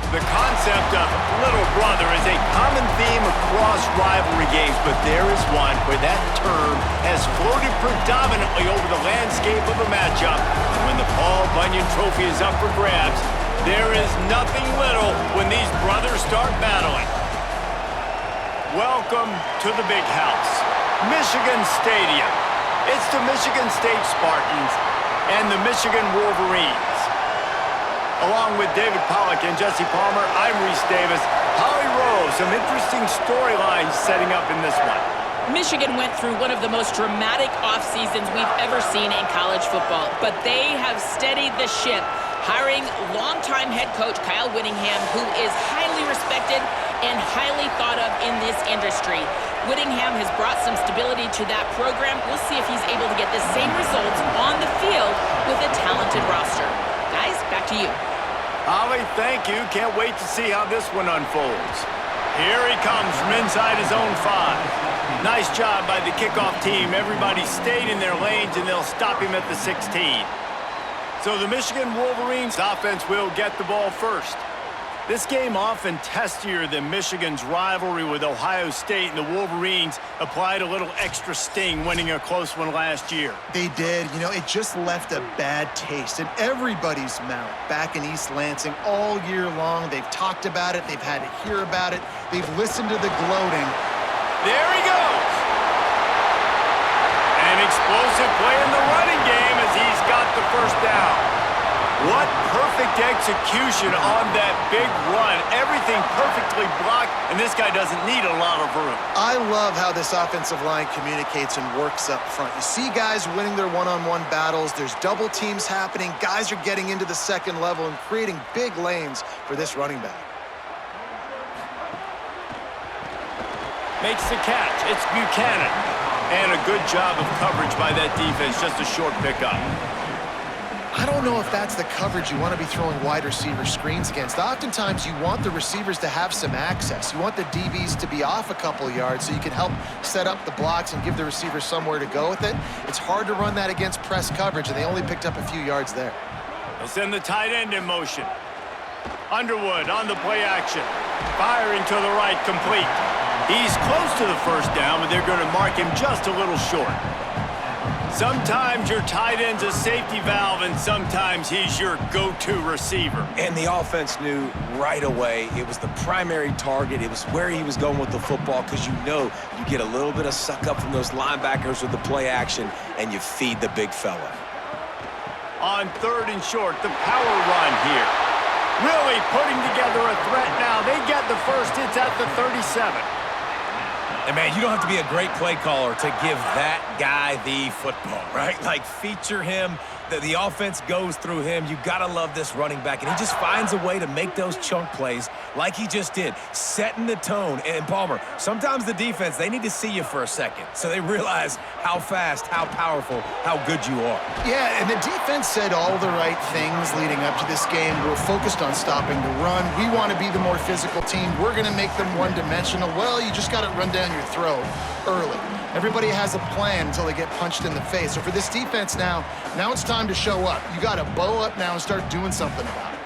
The concept of little brother is a common theme across rivalry games, but there is one where that term has floated predominantly over the landscape of a matchup. When the Paul Bunyan Trophy is up for grabs, there is nothing little when these brothers start battling. Welcome to the big house, Michigan Stadium. It's the Michigan State Spartans and the Michigan Wolverines. Along with David Pollack and Jesse Palmer, I'm Reese Davis. Holly Rose, some interesting storylines setting up in this one. Michigan went through one of the most dramatic off seasons we've ever seen in college football, but they have steadied the ship, hiring longtime head coach Kyle Whittingham, who is highly respected and highly thought of in this industry. Whittingham has brought some stability to that program. We'll see if he's able to get the same results on the field with a talented roster. Guys, back to you. Holly, thank you. Can't wait to see how this one unfolds. Here he comes from inside his own 5. Nice job by the kickoff team. Everybody stayed in their lanes, and they'll stop him at the 16. So the Michigan Wolverines offense will get the ball first. This game often testier than Michigan's rivalry with Ohio State, and the Wolverines applied a little extra sting, winning a close one last year. They did. You know, it just left a bad taste in everybody's mouth back in East Lansing all year long. They've talked about it. They've had to hear about it. They've listened to the gloating. There he goes. An explosive play in the running game as he's got the first down. What perfect execution on that big run. Everything perfectly blocked, and this guy doesn't need a lot of room. I love how this offensive line communicates and works up front. You see guys winning their one-on-one battles. There's double teams happening. Guys are getting into the second level and creating big lanes for this running back. Makes the catch. It's Buchanan. And a good job of coverage by that defense. Just a short pickup. I don't know if that's the coverage you want to be throwing wide receiver screens against. Oftentimes, you want the receivers to have some access. You want the DBs to be off a couple yards so you can help set up the blocks and give the receivers somewhere to go with it. It's hard to run that against press coverage, and they only picked up a few yards there. They'll send the tight end in motion. Underwood on the play action. Firing to the right, complete. He's close to the first down, but they're going to mark him just a little short. Sometimes your tight end's a safety valve, and sometimes he's your go-to receiver. And the offense knew right away it was the primary target. It was where he was going with the football, because you know you get a little bit of suck up from those linebackers with the play action, and you feed the big fella. On 3rd and short, the power run here. Really putting together a threat now. They get the first. It's at the 37. And, man, you don't have to be a great play caller to give that guy the football, right? Like, feature him. The offense goes through him. You got to love this running back. And he just finds a way to make those chunk plays like he just did, setting the tone. And, Palmer, sometimes the defense, they need to see you for a second so they realize how fast, how powerful, how good you are. Yeah, and the defense said all the right things leading up to this game. We're focused on stopping the run. We want to be the more physical team. We're going to make them one-dimensional. Well, you just got to run down your throat early. Everybody has a plan until they get punched in the face. So for this defense now it's time to show up. You got to bow up now and start doing something about it.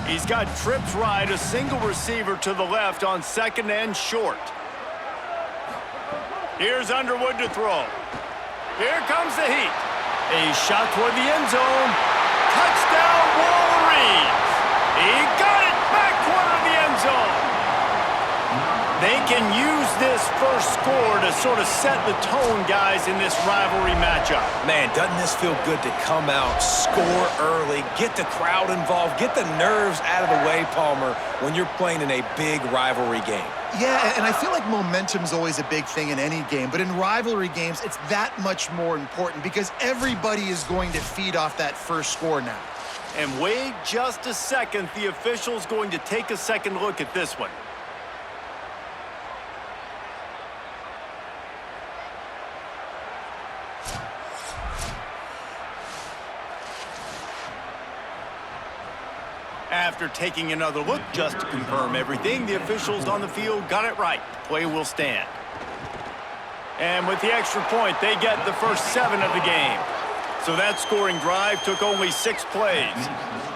He's got trips right, a single receiver to the left on 2nd and short. Here's Underwood to throw. Here comes the heat. A shot toward the end zone. Touchdown, Wolverines. He got it back corner of the end zone. They can use this first score to sort of set the tone, guys, in this rivalry matchup. Man, doesn't this feel good to come out, score early, get the crowd involved, get the nerves out of the way, Palmer, when you're playing in a big rivalry game? Yeah, and I feel like momentum's always a big thing in any game, but in rivalry games, it's that much more important because everybody is going to feed off that first score now. And wait just a second. The official's going to take a second look at this one. After taking another look just to confirm everything, the officials on the field got it right. Play will stand. And with the extra point, they get the first 7 of the game. So that scoring drive took only 6 plays.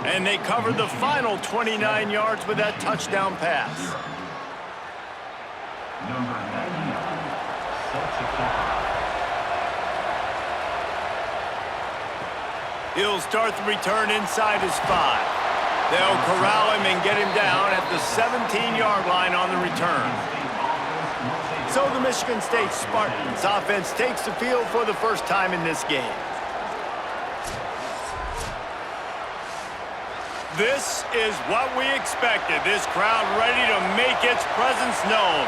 And they covered the final 29 yards with that touchdown pass. He'll start the return inside his 5. They'll corral him and get him down at the 17-yard line on the return. So the Michigan State Spartans offense takes the field for the first time in this game. This is what we expected. This crowd ready to make its presence known.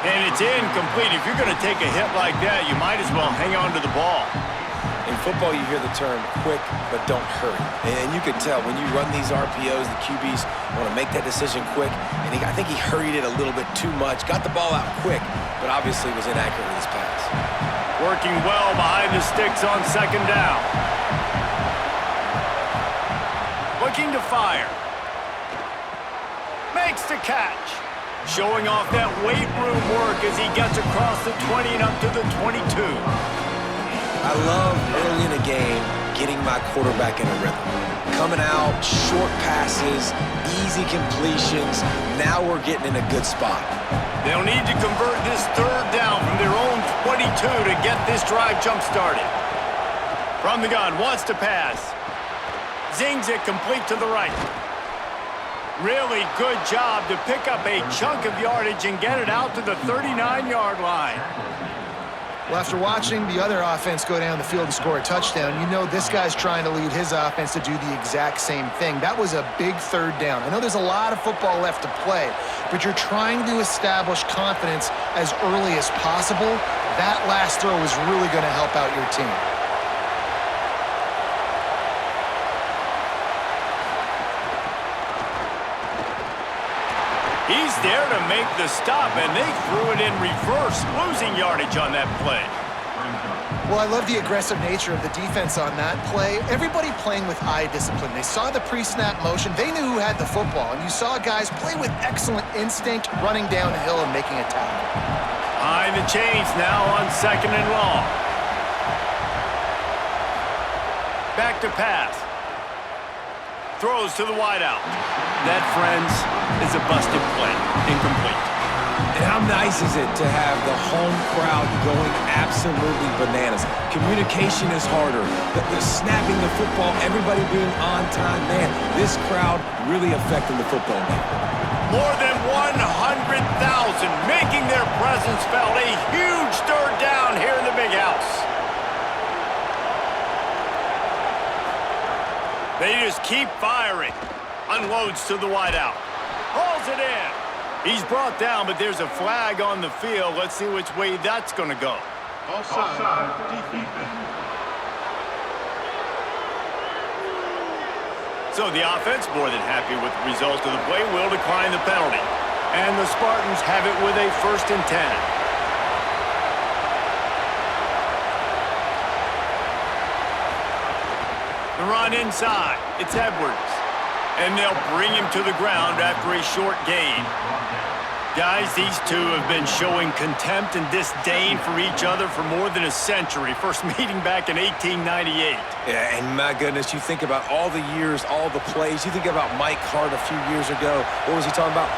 And it's incomplete. If you're going to take a hit like that, you might as well hang on to the ball. In football, you hear the term quick, but don't hurry. And you can tell when you run these RPOs, the QBs want to make that decision quick. And I think he hurried it a little bit too much, got the ball out quick, but obviously was inaccurate with his pass. Working well behind the sticks on second down. Looking to fire. Makes the catch. Showing off that weight room work as he gets across the 20 and up to the 22. I love early in a game getting my quarterback in a rhythm. Coming out, short passes, easy completions. Now we're getting in a good spot. They'll need to convert this third down from their own 22 to get this drive jump-started. From the gun, wants to pass. Zings it complete to the right. Really good job to pick up a chunk of yardage and get it out to the 39-yard line. Well, after watching the other offense go down the field and score a touchdown, you know this guy's trying to lead his offense to do the exact same thing. That was a big third down. I know there's a lot of football left to play, but you're trying to establish confidence as early as possible. That last throw is really going to help out your team. He's there to make the stop, and they threw it in reverse, losing yardage on that play. Well, I love the aggressive nature of the defense on that play. Everybody playing with eye discipline. They saw the pre-snap motion. They knew who had the football, and you saw guys play with excellent instinct, running down the hill and making a tackle. Behind the chains now on second and long. Back to pass. Throws to the wideout. That, friends, is a busted play. Incomplete. And how nice is it to have the home crowd going absolutely bananas? Communication is harder. The snapping the football, everybody being on time. Man, this crowd really affecting the football game. More than 100,000 making their presence felt. A huge third down here in the big house. They just keep firing. Unloads to the wideout. Hauls it in. He's brought down, but there's a flag on the field. Let's see which way that's going to go. Offside. Defense. So the offense, more than happy with the result of the play, will decline the penalty. And the Spartans have it with a 1st and 10. The run inside. It's Edwards. And they'll bring him to the ground after a short gain. Guys, these two have been showing contempt and disdain for each other for more than a century. First meeting back in 1898. Yeah, and my goodness, you think about all the years, all the plays. You think about Mike Hart a few years ago. What was he talking about?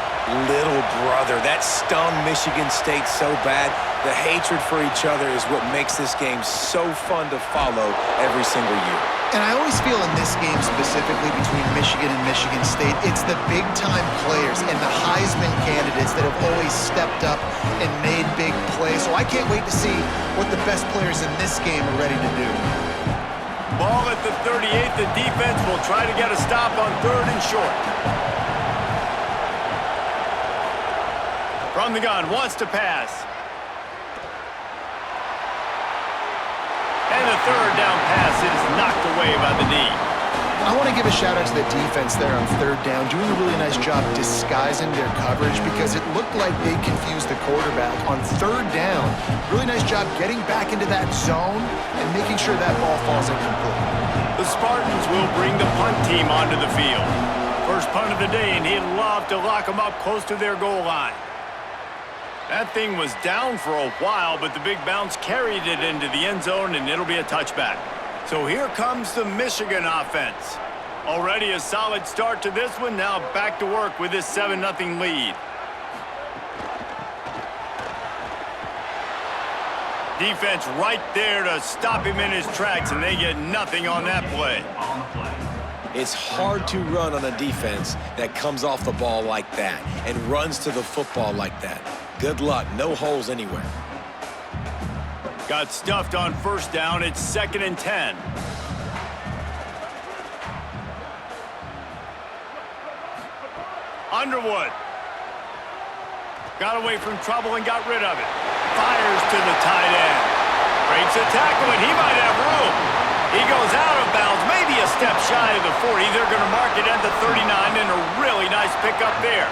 Little brother. That stung Michigan State so bad. The hatred for each other is what makes this game so fun to follow every single year. And I always feel in this game specifically between Michigan and Michigan State, it's the big-time players and the Heisman candidates that have always stepped up and made big plays. So I can't wait to see what the best players in this game are ready to do. Ball at the 38. The defense will try to get a stop on 3rd and short. From the gun, wants to pass. And the 3rd down pass is knocked away by the knee. I want to give a shout out to the defense there on 3rd down, doing a really nice job disguising their coverage because it looked like they confused the quarterback on 3rd down. Really nice job getting back into that zone and making sure that ball falls incomplete. The Spartans will bring the punt team onto the field. First punt of the day, and he'd love to lock them up close to their goal line. That thing was down for a while, but the big bounce carried it into the end zone, and it'll be a touchback. So here comes the Michigan offense. Already a solid start to this one. Now back to work with this 7-0 lead. Defense right there to stop him in his tracks, and they get nothing on that play. It's hard to run on a defense that comes off the ball like that and runs to the football like that. Good luck. No holes anywhere. Got stuffed on first down. It's 2nd and 10. Underwood. Got away from trouble and got rid of it. Fires to the tight end. Breaks a tackle, and he might have room. He goes out of bounds, maybe a step shy of the 40. They're going to mark it at the 39, and a really nice pickup there.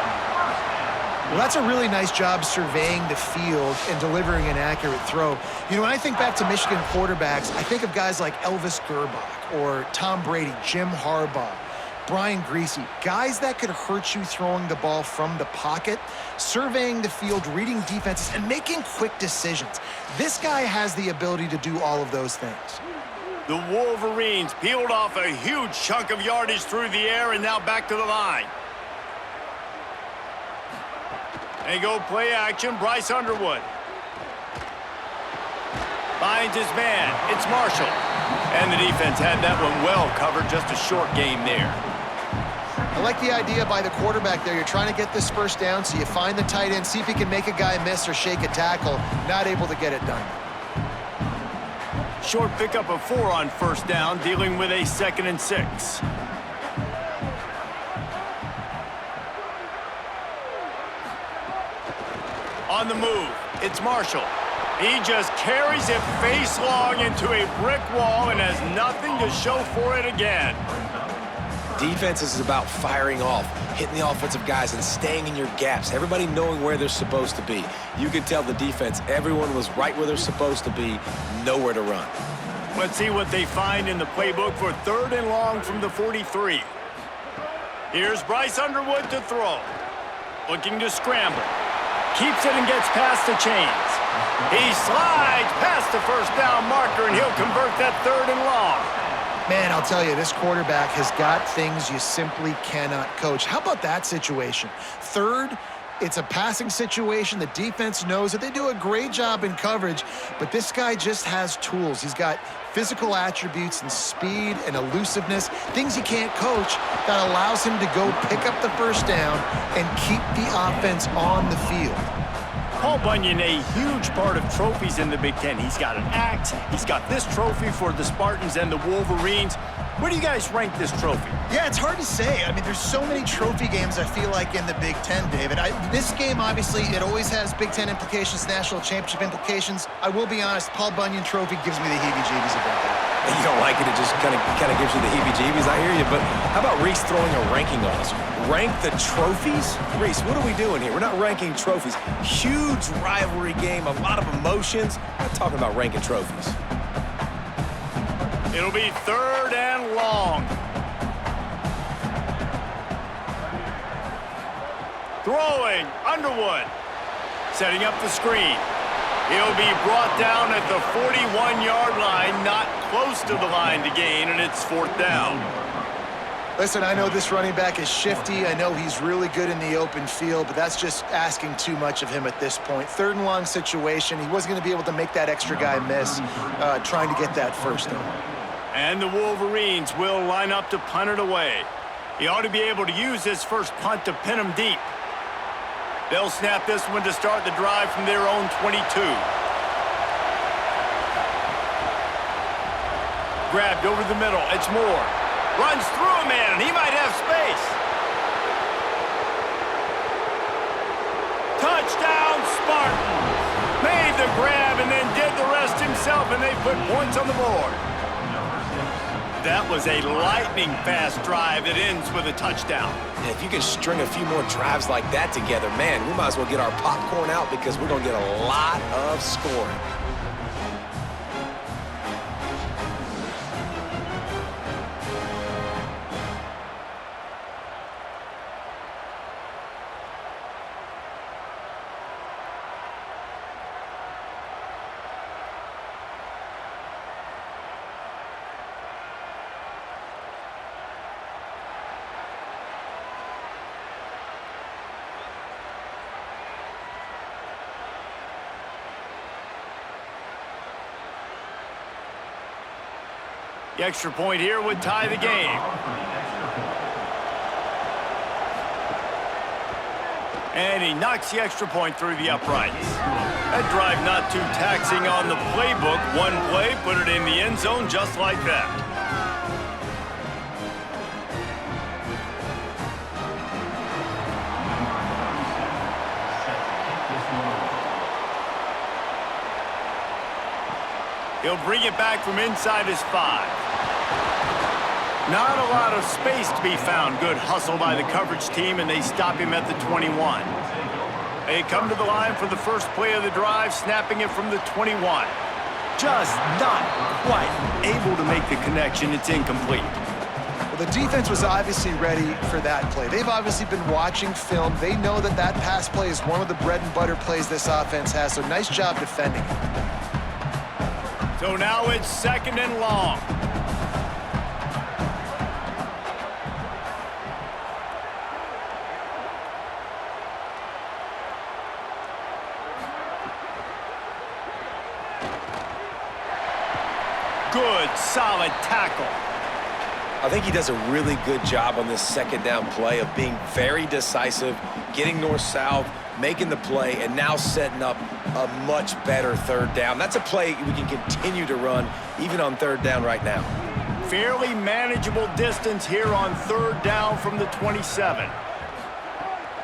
Well, that's a really nice job surveying the field and delivering an accurate throw. You know, when I think back to Michigan quarterbacks, I think of guys like Elvis Gerbach or Tom Brady, Jim Harbaugh, Brian Greasy, guys that could hurt you throwing the ball from the pocket, surveying the field, reading defenses, and making quick decisions. This guy has the ability to do all of those things. The Wolverines peeled off a huge chunk of yardage through the air and now back to the line. They go play action. Bryce Underwood finds his man. It's Marshall. And the defense had that one well covered. Just a short game there. I like the idea by the quarterback there. You're trying to get this first down, so you find the tight end, see if he can make a guy miss or shake a tackle. Not able to get it done. Short pickup of 4 on first down, dealing with a 2nd and 6. On the move, it's Marshall. He just carries it face long into a brick wall and has nothing to show for it again. Defense is about firing off, hitting the offensive guys, and staying in your gaps. Everybody knowing where they're supposed to be. You could tell the defense, everyone was right where they're supposed to be, nowhere to run. Let's see what they find in the playbook for 3rd and long from the 43. Here's Bryce Underwood to throw. Looking to scramble. Keeps it and gets past the chains. He slides past the first down marker, and he'll convert that 3rd and long. Man, I'll tell you, this quarterback has got things you simply cannot coach. How about that situation? 3rd, it's a passing situation. The defense knows that they do a great job in coverage, but this guy just has tools. He's got physical attributes and speed and elusiveness, things you can't coach, that allows him to go pick up the first down and keep the offense on the field. Paul Bunyan, a huge part of trophies in the Big Ten. He's got an axe. He's got this trophy for the Spartans and the Wolverines. Where do you guys rank this trophy? Yeah, it's hard to say. I mean, there's so many trophy games, I feel like, in the Big Ten, David. This game, obviously, it always has Big Ten implications, national championship implications. I will be honest, Paul Bunyan trophy gives me the heebie-jeebies about that. And you don't like it, it just kind of gives you the heebie-jeebies. I hear you, but how about Reese throwing a ranking on us? Rank the trophies? Reese, what are we doing here? We're not ranking trophies. Huge rivalry game, a lot of emotions. We're not talking about ranking trophies. It'll be 3rd and long. Throwing, Underwood. Setting up the screen. He'll be brought down at the 41-yard line, not close to the line to gain, and it's 4th down. Listen, I know this running back is shifty. I know he's really good in the open field, but that's just asking too much of him at this point. 3rd and long situation. He wasn't going to be able to make that extra guy miss, trying to get that first down. And the Wolverines will line up to punt it away. He ought to be able to use this first punt to pin him deep. They'll snap this one to start the drive from their own 22. Grabbed over the middle. It's Moore. Runs through a man, and he might have space. Touchdown, Spartans. Made the grab and then did the rest himself, and they put points on the board. That was a lightning-fast drive that ends with a touchdown. And if you can string a few more drives like that together, man, we might as well get our popcorn out because we're going to get a lot of scoring. The extra point here would tie the game. And he knocks the extra point through the uprights. That drive not too taxing on the playbook. One play, put it in the end zone just like that. He'll bring it back from inside his 5. Not a lot of space to be found. Good hustle by the coverage team, and they stop him at the 21. They come to the line for the first play of the drive, snapping it from the 21. Just not quite able to make the connection. It's incomplete. Well, the defense was obviously ready for that play. They've obviously been watching film. They know that that pass play is one of the bread and butter plays this offense has, so nice job defending it. So now it's 2nd and long. Good, solid tackle. I think he does a really good job on this 2nd down play of being very decisive, getting north-south, making the play, and now setting up a much better 3rd down. That's a play we can continue to run even on 3rd down right now. Fairly manageable distance here on 3rd down from the 27.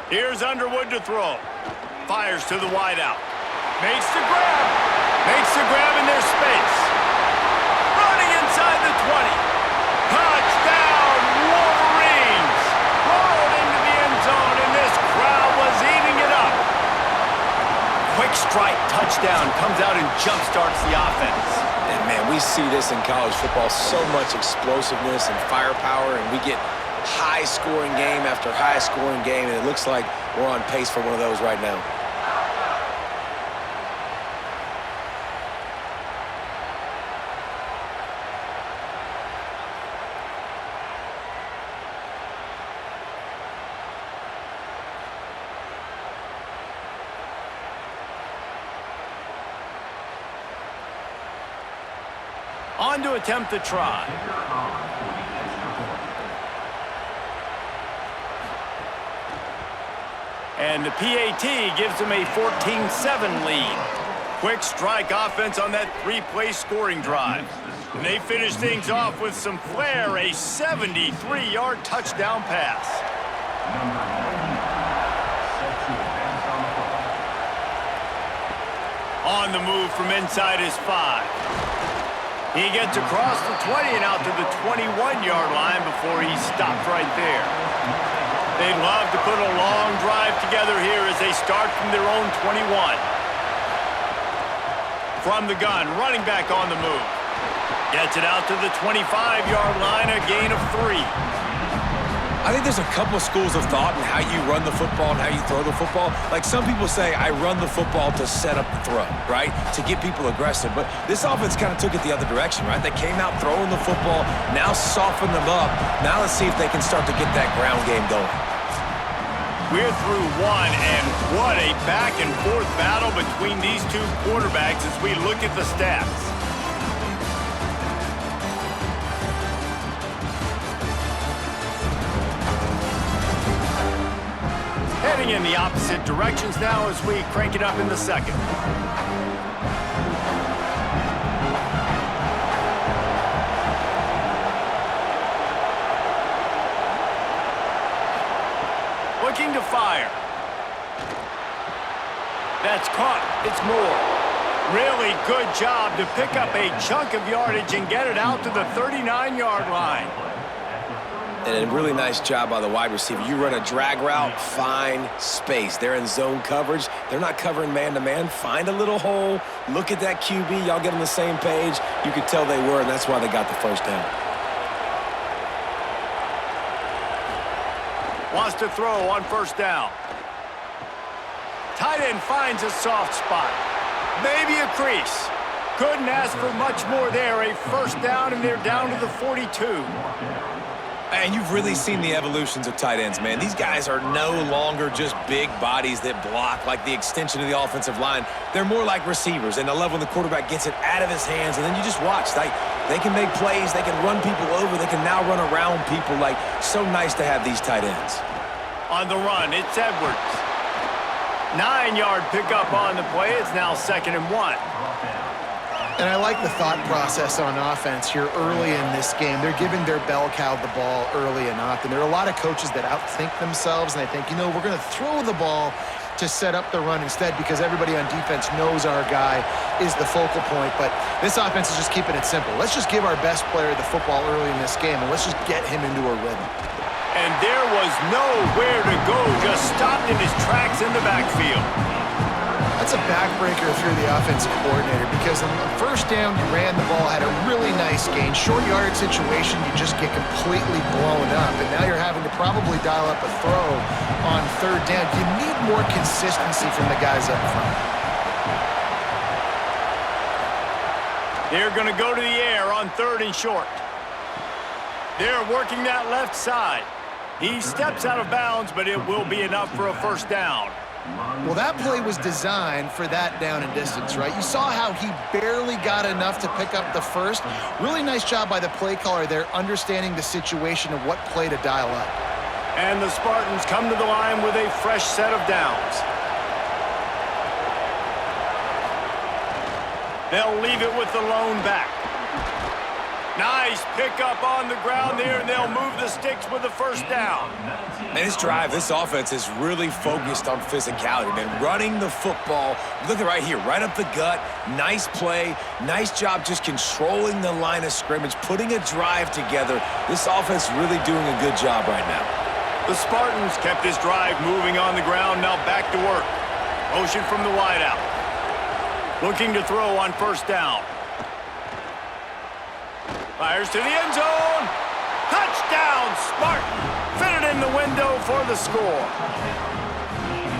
Here's Underwood to throw. Fires to the wideout. Makes the grab. Makes the grab in their space. Running inside the 20. Touchdown, Wolverines! Rolled into the end zone, and this crowd was eating it up. Quick strike touchdown comes out and jump-starts the offense. And, man, we see this in college football, so much explosiveness and firepower, and we get high-scoring game after high-scoring game, and it looks like we're on pace for one of those right now. On to attempt the try. And the PAT gives them a 14-7 lead. Quick strike offense on that 3-play scoring drive. And they finish things off with some flair, a 73-yard touchdown pass. On the move from inside his 5. He gets across the 20 and out to the 21-yard line before he stopped right there. They'd love to put a long drive together here as they start from their own 21. From the gun, running back on the move. Gets it out to the 25-yard line, a gain of 3. I think there's a couple of schools of thought in how you run the football and how you throw the football. Like some people say, I run the football to set up the throw, right? To get people aggressive. But this offense kind of took it the other direction, right? They came out throwing the football, now soften them up. Now let's see if they can start to get that ground game going. We're through 1, and what a back-and-forth battle between these two quarterbacks as we look at the stats. Heading in the opposite directions now as we crank it up in the 2nd. Looking to fire. That's caught. It's Moore. Really good job to pick up a chunk of yardage and get it out to the 39-yard line. And a really nice job by the wide receiver. You run a drag route, find space. They're in zone coverage. They're not covering man-to-man. Find a little hole. Look at that QB. Y'all get on the same page. You could tell they were, and that's why they got the 1st down. Wants to throw on 1st down. Tight end finds a soft spot. Maybe a crease. Couldn't ask for much more there. A 1st down, and they're down to the 42. And you've really seen the evolutions of tight ends, man. These guys are no longer just big bodies that block like the extension of the offensive line. They're more like receivers, and I love when the quarterback gets it out of his hands, and then you just watch. Like, They can make plays. They can run people over. They can now run around people. Like, so nice to have these tight ends. On the run, it's Edwards. 9-yard pickup on the play. It's now 2nd and 1. And I like the thought process on offense here early in this game. They're giving their bell cow the ball early and often. There are a lot of coaches that outthink themselves, and they think, you know, we're going to throw the ball to set up the run instead because everybody on defense knows our guy is the focal point. But this offense is just keeping it simple. Let's just give our best player the football early in this game, and let's just get him into a rhythm. And there was nowhere to go, just stopped in his tracks in the backfield. That's a backbreaker if you're the offensive coordinator because on the first down, you ran the ball, had a really nice gain. Short yardage situation, you just get completely blown up. And now you're having to probably dial up a throw on 3rd down. You need more consistency from the guys up front. They're going to go to the air on 3rd and short. They're working that left side. He steps out of bounds, but it will be enough for a 1st down. Well, that play was designed for that down and distance, right? You saw how he barely got enough to pick up the first. Really nice job by the play caller there, understanding the situation of what play to dial up. And the Spartans come to the line with a fresh set of downs. They'll leave it with the lone back. Nice pickup on the ground there, and they'll move the Stix with the 1st down. And this drive, this offense is really focused on physicality, man. Running the football, look at right here, right up the gut. Nice play, nice job just controlling the line of scrimmage, putting a drive together. This offense really doing a good job right now. The Spartans kept this drive moving on the ground, now back to work. Motion from the wideout. Looking to throw on 1st down. Fires to the end zone. Touchdown, Spartan. Fit it in the window for the score.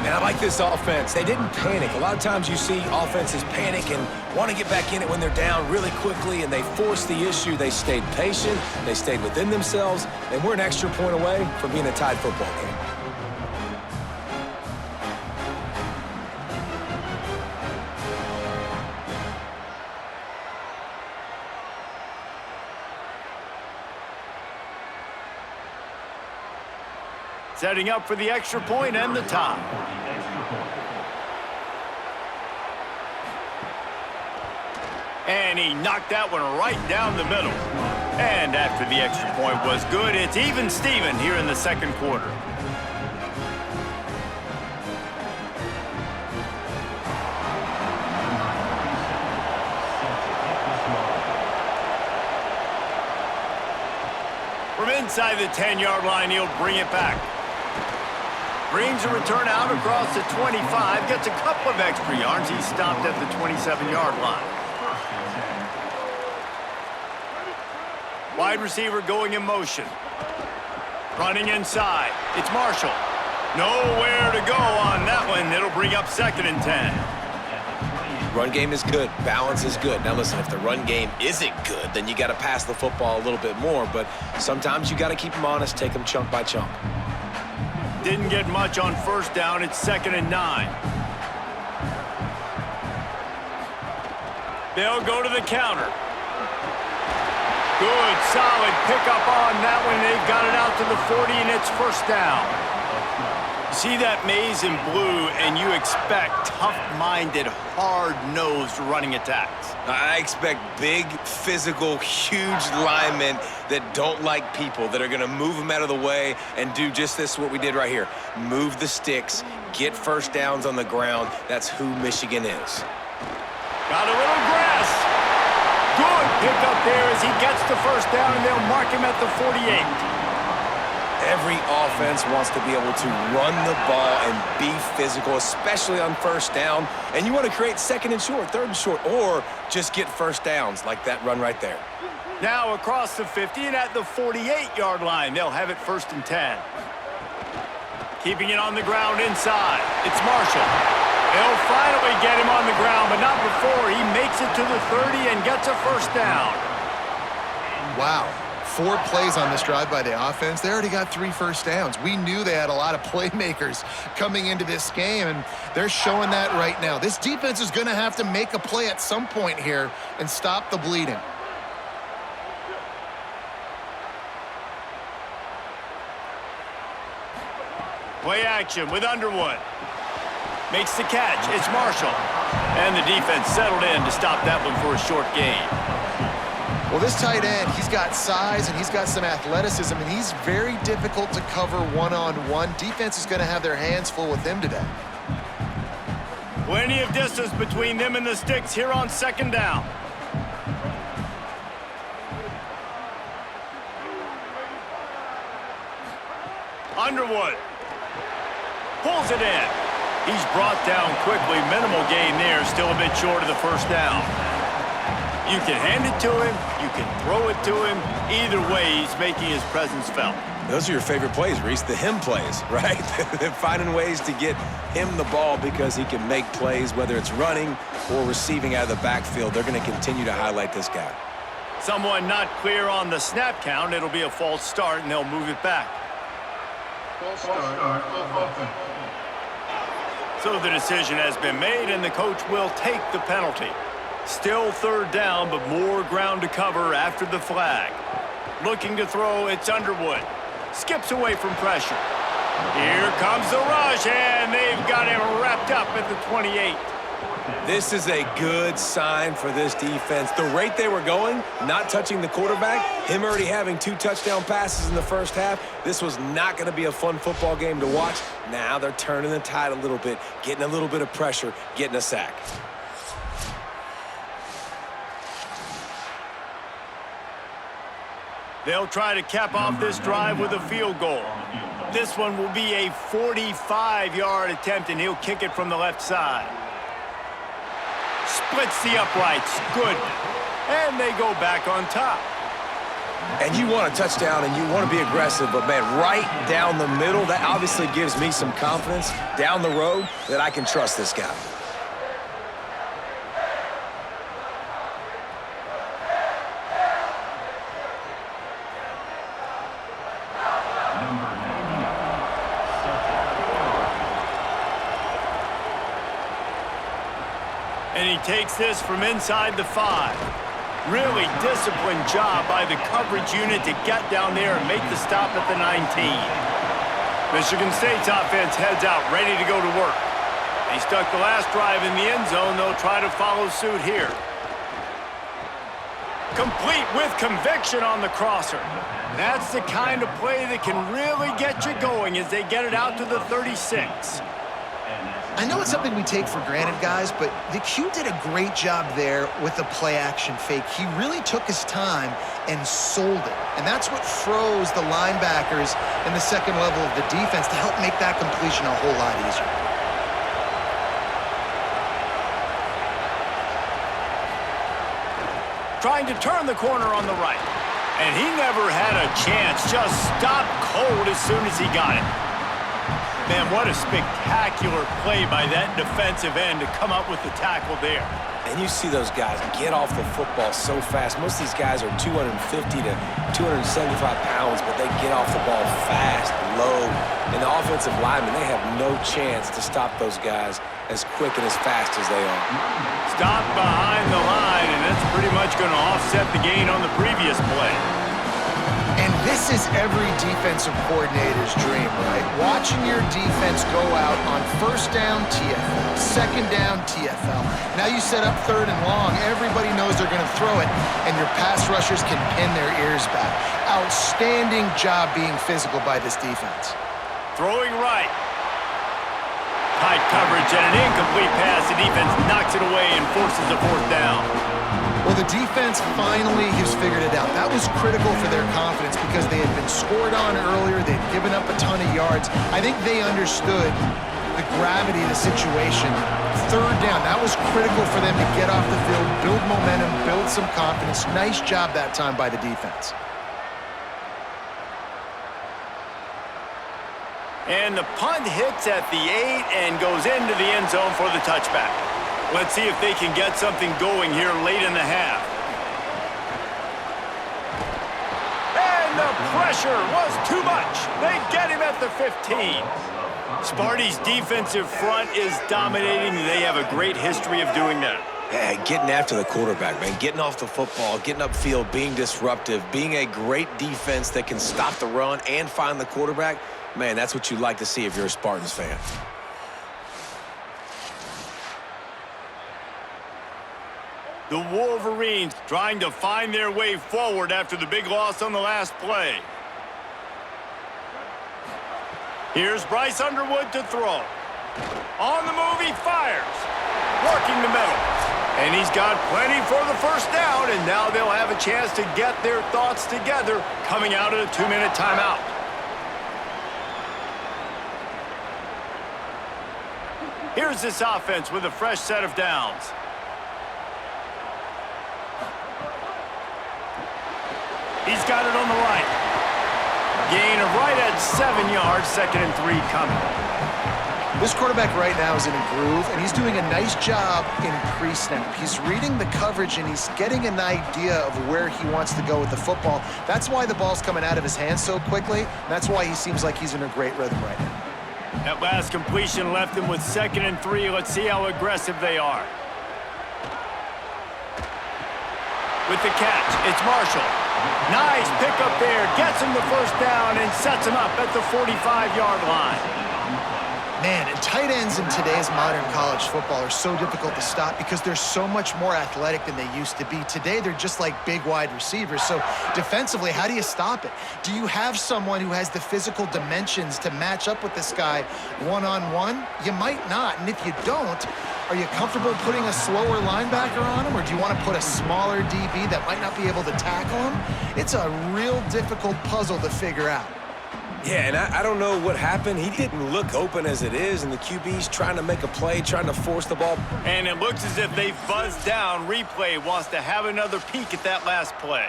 And I like this offense. They didn't panic. A lot of times you see offenses panic and want to get back in it when they're down really quickly, and they force the issue. They stayed patient. They stayed within themselves, and we're an extra point away from being a tied football game. Setting up for the extra point and the tie. And he knocked that one right down the middle. And after the extra point was good, it's even Steven here in the 2nd quarter. From inside the 10-yard line, he'll bring it back. Brings a return out across the 25, gets a couple of extra yards. He stopped at the 27-yard line. Wide receiver going in motion. Running inside. It's Marshall. Nowhere to go on that one. It'll bring up 2nd and 10. Run game is good. Balance is good. Now, listen, if the run game isn't good, then you got to pass the football a little bit more. But sometimes you got to keep them honest, take them chunk by chunk. Didn't get much on 1st down. It's 2nd and 9. They'll go to the counter. Good, solid pickup on that one. They've got it out to the 40, and it's 1st down. See that maze in blue, and you expect tough-minded, hard-nosed running attacks. I expect big, physical, huge linemen that don't like people, that are going to move them out of the way and do just this, what we did right here. Move the sticks, get 1st downs on the ground. That's who Michigan is. Got a little grass. Good pickup there as he gets the 1st down, and they'll mark him at the 48. Every offense wants to be able to run the ball and be physical, especially on 1st down. And you want to create 2nd and short, 3rd and short, or just get 1st downs like that run right there. Now across the 50 and at the 48-yard line, they'll have it 1st and 10. Keeping it on the ground inside. It's Marshall. They'll finally get him on the ground, but not before he makes it to the 30 and gets a 1st down. Wow. 4 plays on this drive by the offense. They already got 3 1st downs. We knew they had a lot of playmakers coming into this game, and they're showing that right now. This defense is going to have to make a play at some point here and stop the bleeding. Play action with Underwood. Makes the catch. It's Marshall. And the defense settled in to stop that one for a short gain. Well, this tight end, he's got size and he's got some athleticism, and he's very difficult to cover one-on-one. Defense is going to have their hands full with him today. Plenty of distance between them and the Stix here on second down. Underwood pulls it in. He's brought down quickly. Minimal gain there. Still a bit short of the first down. You can hand it to him. You can throw it to him. Either way, he's making his presence felt. Those are your favorite plays, Reese, the him plays, right? They're finding ways to get him the ball because he can make plays, whether it's running or receiving out of the backfield. They're going to continue to highlight this guy. Someone not clear on the snap count. It'll be a false start, and they'll move it back. False start. Offense. So the decision has been made, and the coach will take the penalty. Still third down, but more ground to cover after the flag. Looking to throw, it's Underwood. Skips away from pressure. Here comes the rush, and they've got him wrapped up at the 28. This is a good sign for this defense. The rate they were going, not touching the quarterback, him already having 2 touchdown passes in the first half, this was not going to be a fun football game to watch. Now they're turning the tide a little bit, getting a little bit of pressure, getting a sack. They'll try to cap off this drive with a field goal. This one will be a 45-yard attempt, and he'll kick it from the left side. Splits the uprights. Good. And they go back on top. And you want a touchdown and you want to be aggressive, but, man, right down the middle, that obviously gives me some confidence down the road that I can trust this guy. And he takes this from inside the 5. Really disciplined job by the coverage unit to get down there and make the stop at the 19. Michigan State's offense heads out, ready to go to work. They stuck the last drive in the end zone. They'll try to follow suit here. Complete with conviction on the crosser. That's the kind of play that can really get you going as they get it out to the 36. I know it's something we take for granted, guys, but the Q did a great job there with the play-action fake. He really took his time and sold it. And that's what froze the linebackers in the second level of the defense to help make that completion a whole lot easier. Trying to turn the corner on the right. And he never had a chance. Just stopped cold as soon as he got it. Man, what a spectacular play by that defensive end to come up with the tackle there. And you see those guys get off the football so fast. Most of these guys are 250 to 275 pounds, but they get off the ball fast, low. And the offensive linemen, they have no chance to stop those guys as quick and as fast as they are. Stop behind the line, and that's pretty much going to offset the gain on the previous play. And this is every defensive coordinator's dream, right? Watching your defense go out on first down, TFL, second down, TFL. Now you set up third and long. Everybody knows they're going to throw it, and your pass rushers can pin their ears back. Outstanding job being physical by this defense. Throwing right. Tight coverage and an incomplete pass. The defense knocks it away and forces a fourth down. Well, the defense finally has figured it out. That was critical for their confidence because they had been scored on earlier. They'd given up a ton of yards. I think they understood the gravity of the situation. Third down, that was critical for them to get off the field, build momentum, build some confidence. Nice job that time by the defense. And the punt hits at the 8 and goes into the end zone for the touchback. Let's see if they can get something going here late in the half. And the pressure was too much. They get him at the 15. Sparty's defensive front is dominating. They have a great history of doing that. Yeah, getting after the quarterback, man. Getting off the football, getting upfield, being disruptive, being a great defense that can stop the run and find the quarterback. Man, that's what you like to see if you're a Spartans fan. The Wolverines trying to find their way forward after the big loss on the last play. Here's Bryce Underwood to throw. On the move, he fires. Working the middle. And he's got plenty for the first down, and now they'll have a chance to get their thoughts together coming out of the 2-minute timeout. Here's this offense with a fresh set of downs. He's got it on the right. Gain of right at 7 yards, 2nd and 3 coming. This quarterback right now is in a groove, and he's doing a nice job in pre-snap. He's reading the coverage, and he's getting an idea of where he wants to go with the football. That's why the ball's coming out of his hands so quickly. That's why he seems like he's in a great rhythm right now. That last completion left him with 2nd and 3. Let's see how aggressive they are. With the catch, it's Marshall. Nice pickup there. Gets him the first down and sets him up at the 45-yard line. Man, and tight ends in today's modern college football are so difficult to stop because they're so much more athletic than they used to be. Today, they're just like big wide receivers. So defensively, how do you stop it? Do you have someone who has the physical dimensions to match up with this guy one-on-one? You might not. And if you don't, are you comfortable putting a slower linebacker on him, or do you want to put a smaller DB that might not be able to tackle him? It's a real difficult puzzle to figure out. Yeah, and I don't know what happened. He didn't look open as it is, and the QB's trying to make a play, trying to force the ball. And it looks as if they've buzzed down. Replay wants to have another peek at that last play.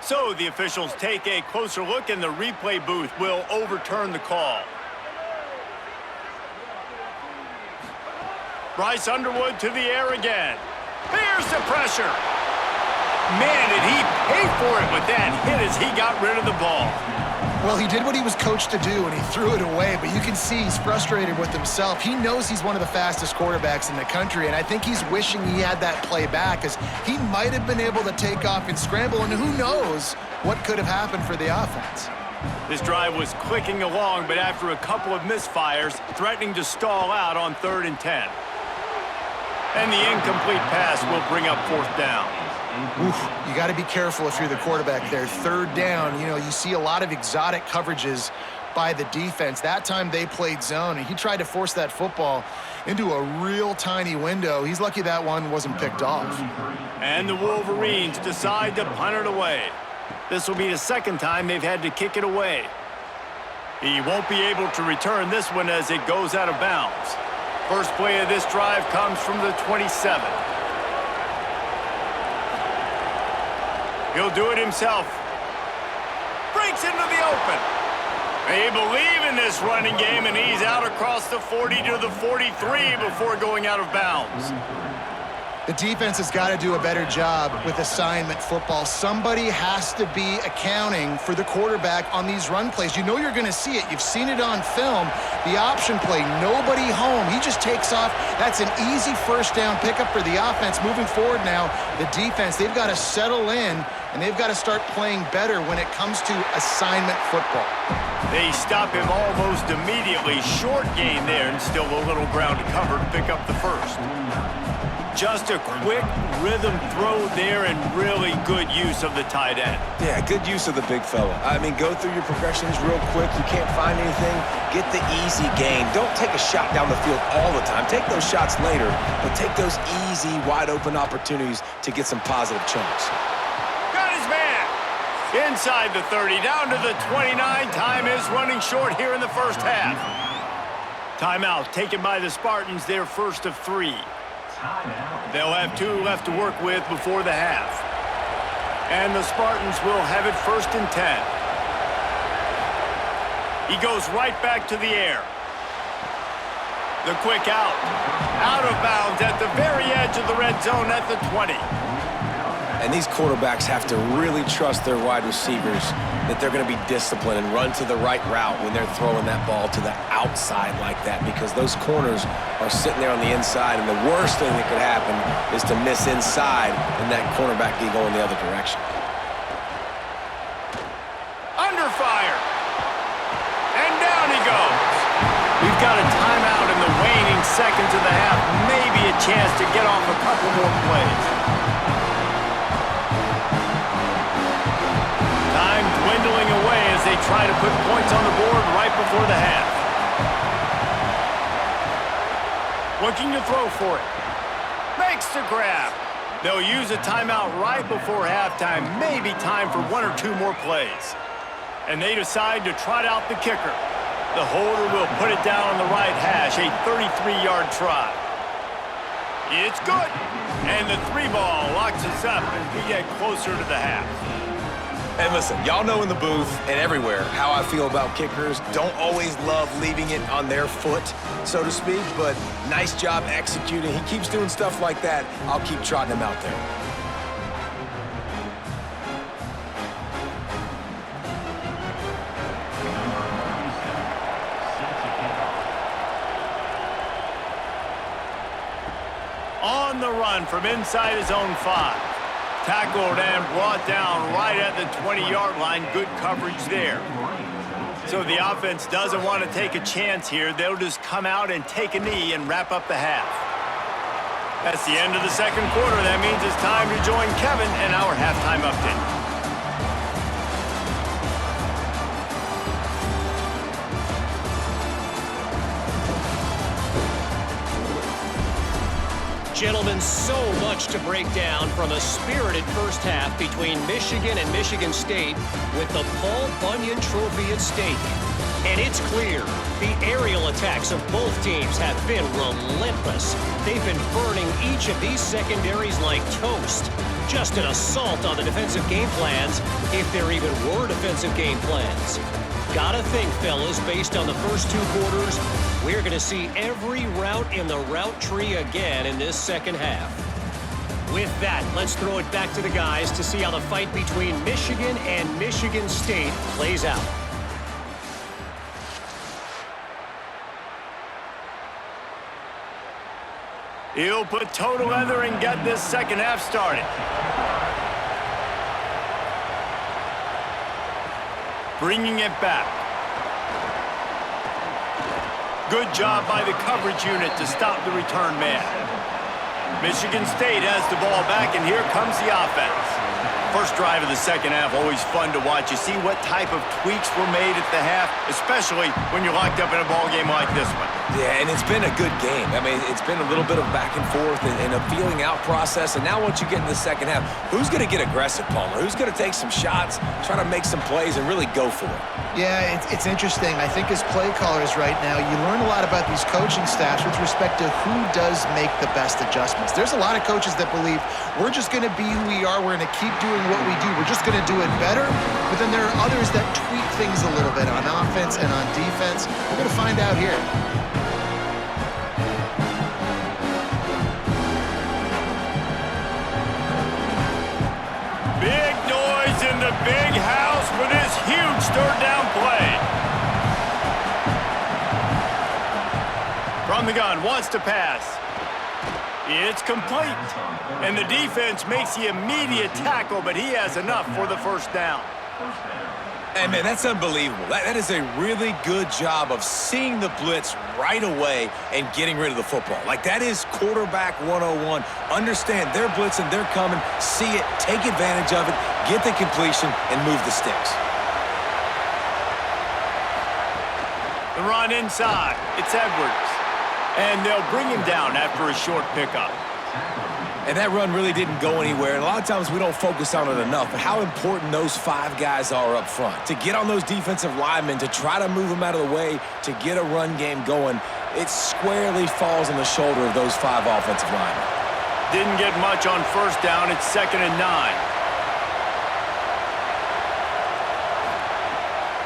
So the officials take a closer look, and the replay booth will overturn the call. Bryce Underwood to the air again. There's the pressure. Man, did he pay for it with that hit as he got rid of the ball. Well, he did what he was coached to do, and he threw it away, but you can see he's frustrated with himself. He knows he's one of the fastest quarterbacks in the country, and I think he's wishing he had that play back, because he might have been able to take off and scramble, and who knows what could have happened for the offense. This drive was clicking along, but after a couple of misfires, threatening to stall out on 3rd and 10. And the incomplete pass will bring up 4th down. Oof, you got to be careful if you're the quarterback there. 3rd down, you see a lot of exotic coverages by the defense. That time they played zone, and he tried to force that football into a real tiny window. He's lucky that one wasn't picked off. And the Wolverines decide to punt it away. This will be the 2nd time they've had to kick it away. He won't be able to return this one as it goes out of bounds. First play of this drive comes from the 27. He'll do it himself. Breaks into the open. They believe in this running game, and he's out across the 40 to the 43 before going out of bounds. The defense has got to do a better job with assignment football. Somebody has to be accounting for the quarterback on these run plays. You know you're going to see it. You've seen it on film. The option play, nobody home. He just takes off. That's an easy first down pickup for the offense. Moving forward now, the defense, they've got to settle in, and they've got to start playing better when it comes to assignment football. They stop him almost immediately. Short gain there, and still a little ground to cover to pick up the first. Just a quick rhythm throw there, and really good use of the tight end. Yeah, good use of the big fella. I mean, go through your progressions real quick. You can't find anything, get the easy gain. Don't take a shot down the field all the time. Take those shots later, but take those easy, wide-open opportunities to get some positive chunks. Got his man. Inside the 30, down to the 29. Time is running short here in the first half. Timeout taken by the Spartans, their first of 3. They'll have 2 left to work with before the half. And the Spartans will have it 1st and 10. He goes right back to the air. The quick out. Out of bounds at the very edge of the red zone at the 20. And these quarterbacks have to really trust their wide receivers that they're going to be disciplined and run to the right route when they're throwing that ball to the outside like that, because those corners are sitting there on the inside, and the worst thing that could happen is to miss inside and that cornerback be going the other direction. Under fire. And down he goes. We've got a timeout in the waning seconds of the half. Maybe a chance to get off a couple more plays. Time dwindling away as they try to put points on the board right before the half. Looking to throw for it. Makes the grab. They'll use a timeout right before halftime. Maybe time for one or two more plays. And they decide to trot out the kicker. The holder will put it down on the right hash, a 33-yard try. It's good. And the 3-ball locks us up as we get closer to the half. And listen, y'all know in the booth and everywhere how I feel about kickers. Don't always love leaving it on their foot, so to speak, but nice job executing. He keeps doing stuff like that. I'll keep trotting him out there. On the run from inside his own 5. Tackled and brought down right at the 20-yard line. Good coverage there. So the offense doesn't want to take a chance here. They'll just come out and take a knee and wrap up the half. That's the end of the second quarter. That means it's time to join Kevin and our halftime update. Gentlemen, so much to break down from a spirited first half between Michigan and Michigan State with the Paul Bunyan Trophy at stake. And it's clear the aerial attacks of both teams have been relentless. They've been burning each of these secondaries like toast. Just an assault on the defensive game plans, if there even were defensive game plans. Gotta think, fellas, based on the first two quarters, we're going to see every route in the route tree again in this second half. With that, let's throw it back to the guys to see how the fight between Michigan and Michigan State plays out. He'll put toe to leather and get this second half started. Bringing it back. Good job by the coverage unit to stop the return man. Michigan State has the ball back, and here comes the offense. First drive of the second half, always fun to watch. You see what type of tweaks were made at the half, especially when you're locked up in a ball game like this one. Yeah, and it's been a good game. I mean, it's been a little bit of back and forth and a feeling out process. And now once you get in the second half, who's going to get aggressive, Palmer? Who's going to take some shots, try to make some plays, and really go for it? Yeah, it's interesting. I think as play callers right now, you learn a lot about these coaching staffs with respect to who does make the best adjustments. There's a lot of coaches that believe we're just going to be who we are. We're going to keep doing what we do. We're just going to do it better. But then there are others that tweak things a little bit on offense and on defense. We're going to find out here. Big noise in the big house for this huge third down play. From the gun, wants to pass. It's complete. And the defense makes the immediate tackle, but he has enough for the first down. Hey, man, that's unbelievable. That is a really good job of seeing the blitz right away and getting rid of the football. Like, that is quarterback 101. Understand they're blitzing, they're coming, see it, take advantage of it, get the completion, and move the sticks. The run inside. It's Edwards. And they'll bring him down after a short pickup. And that run really didn't go anywhere. And a lot of times we don't focus on it enough, but how important those 5 guys are up front. To get on those defensive linemen, to try to move them out of the way, to get a run game going, it squarely falls on the shoulder of those 5 offensive linemen. Didn't get much on first down. It's 2nd and 9.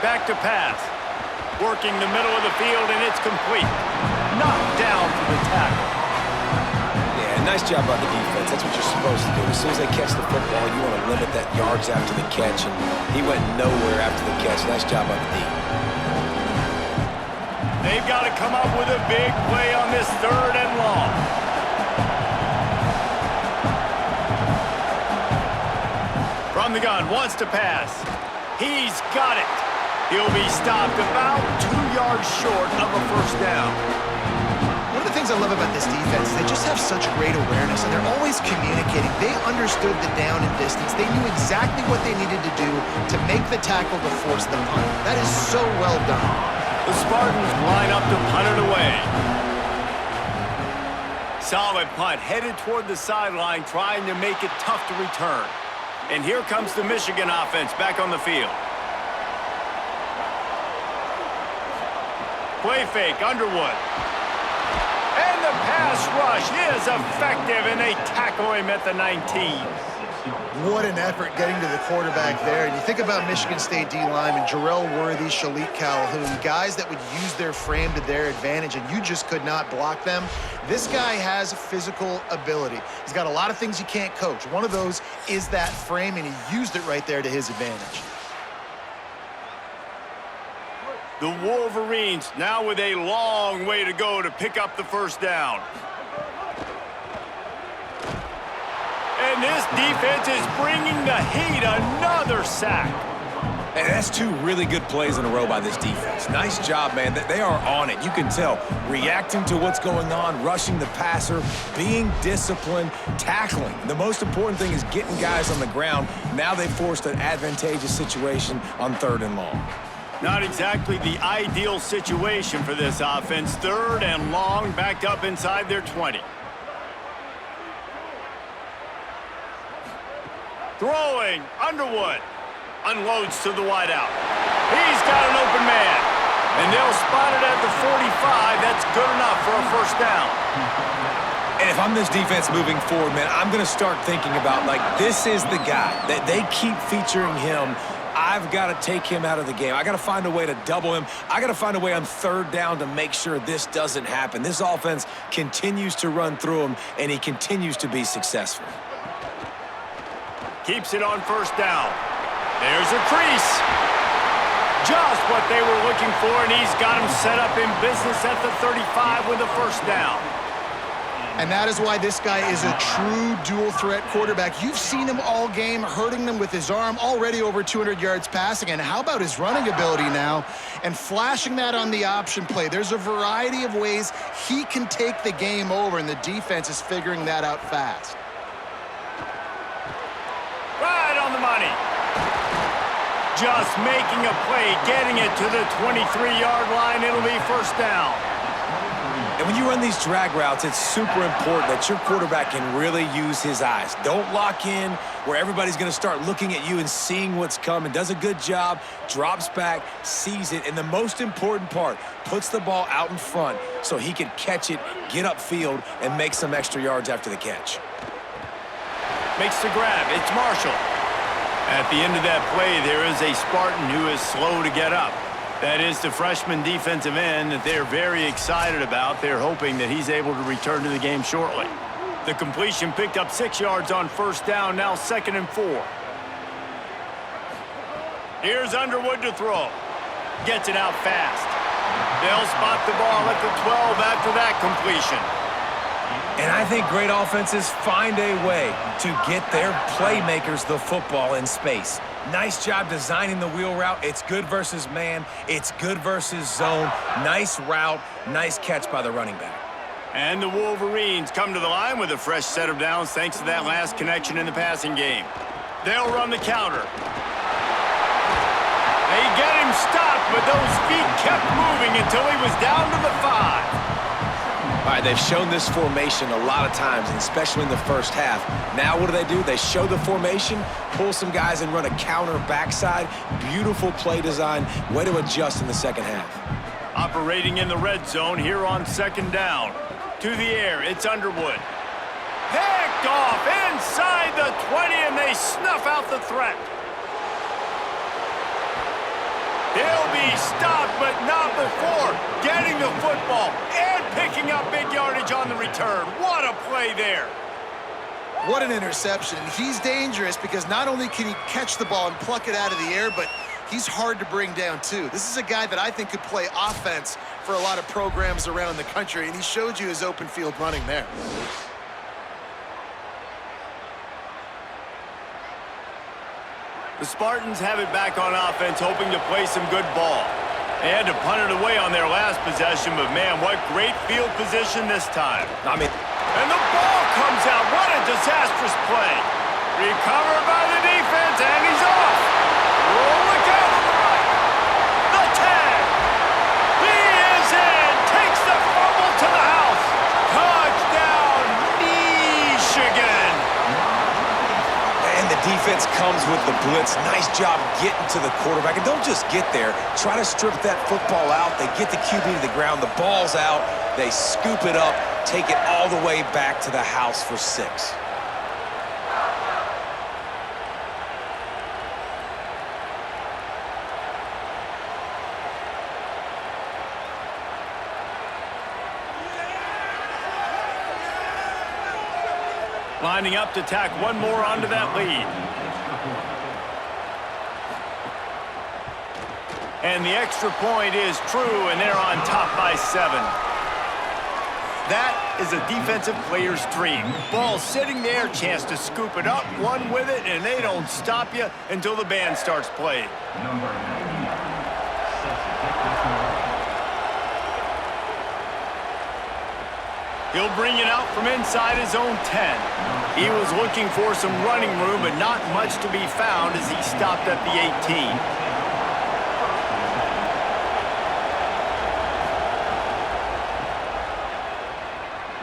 Back to pass. Working the middle of the field, and it's complete. Knocked down for the tackle. Yeah, nice job by the defense. That's what you're supposed to do. As soon as they catch the football, you want to limit that yards after the catch, and he went nowhere after the catch. Nice job by the D. They've got to come up with a big play on this 3rd and long. From the gun, wants to pass. He's got it. He'll be stopped about 2 yards short of a first down. One of the things I love about this defense is they just have such great awareness, and they're always communicating. They understood the down and distance. They knew exactly what they needed to do to make the tackle to force the punt. That is so well done. The Spartans line up to punt it away. Solid punt, headed toward the sideline, trying to make it tough to return. And here comes the Michigan offense back on the field. Play fake, Underwood. And the pass rush is effective, and they tackle him at the 19. What an effort getting to the quarterback there. And you think about Michigan State D-linemen, Jarrell Worthy, Shalik Calhoun, guys that would use their frame to their advantage, and you just could not block them. This guy has physical ability. He's got a lot of things you can't coach. One of those is that frame, and he used it right there to his advantage. The Wolverines now with a long way to go to pick up the first down. And this defense is bringing the heat. Another sack. And that's 2 really good plays in a row by this defense. Nice job, man. They are on it. You can tell. Reacting to what's going on, rushing the passer, being disciplined, tackling. The most important thing is getting guys on the ground. Now they forced an advantageous situation on 3rd and long. Not exactly the ideal situation for this offense. 3rd and long, backed up inside their 20. Throwing, Underwood. Unloads to the wideout. He's got an open man. And they'll spot it at the 45. That's good enough for a first down. And if I'm this defense moving forward, man, I'm going to start thinking about, like, this is the guy. That they keep featuring him. I've got to take him out of the game. I got to find a way to double him. I got to find a way on 3rd down to make sure this doesn't happen. This offense continues to run through him, and he continues to be successful. Keeps it on first down. There's a crease. Just what they were looking for, and he's got him set up in business at the 35 with a first down. And that is why this guy is a true dual-threat quarterback. You've seen him all game, hurting them with his arm, already over 200 yards passing. And how about his running ability now? And flashing that on the option play. There's a variety of ways he can take the game over, and the defense is figuring that out fast. Right on the money. Just making a play, getting it to the 23-yard line. It'll be first down. And when you run these drag routes, it's super important that your quarterback can really use his eyes. Don't lock in where everybody's going to start looking at you and seeing what's coming. Does a good job, drops back, sees it, and the most important part, puts the ball out in front so he can catch it, get upfield, and make some extra yards after the catch. Makes the grab. It's Marshall. At the end of that play, there is a Spartan who is slow to get up. That is the freshman defensive end that they're very excited about. They're hoping that he's able to return to the game shortly. The completion picked up 6 yards on first down, now 2nd and 4. Here's Underwood to throw. Gets it out fast. They'll spot the ball at the 12 after that completion. And I think great offenses find a way to get their playmakers the football in space. Nice job designing the wheel route. It's good versus man. It's good versus zone. Nice route. Nice catch by the running back. And the Wolverines come to the line with a fresh set of downs thanks to that last connection in the passing game. They'll run the counter. They get him stopped, but those feet kept moving until he was down to the 5. All right, they've shown this formation a lot of times, and especially in the first half. Now what do? They show the formation, pull some guys and run a counter backside. Beautiful play design. Way to adjust in the second half. Operating in the red zone here on 2nd down. To the air, it's Underwood. Picked off inside the 20, and they snuff out the threat. He'll be stopped, but not before getting the football and picking up big yardage on the return. What a play there. What an interception. He's dangerous because not only can he catch the ball and pluck it out of the air, but he's hard to bring down, too. This is a guy that I think could play offense for a lot of programs around the country, and he showed you his open field running there. The Spartans have it back on offense, hoping to play some good ball. They had to punt it away on their last possession, but man, what great field position this time. And the ball comes out. What a disastrous play. Recovered by the defense, and he's off. Oh, look out on the right. The tag. He is in. Takes the fumble to the house. Touchdown, Michigan. And the defense comes with the blitz. Nice job getting to the quarterback. And don't just get there. Try to strip that football out. They get the QB to the ground. The ball's out. They scoop it up, take it all the way back to the house for 6. Lining up to tack one more onto that lead. And the extra point is true, and they're on top by 7. That is a defensive player's dream. Ball sitting there, chance to scoop it up, run with it, and they don't stop you until the band starts playing. He'll bring it out from inside his own 10. He was looking for some running room, but not much to be found as he stopped at the 18.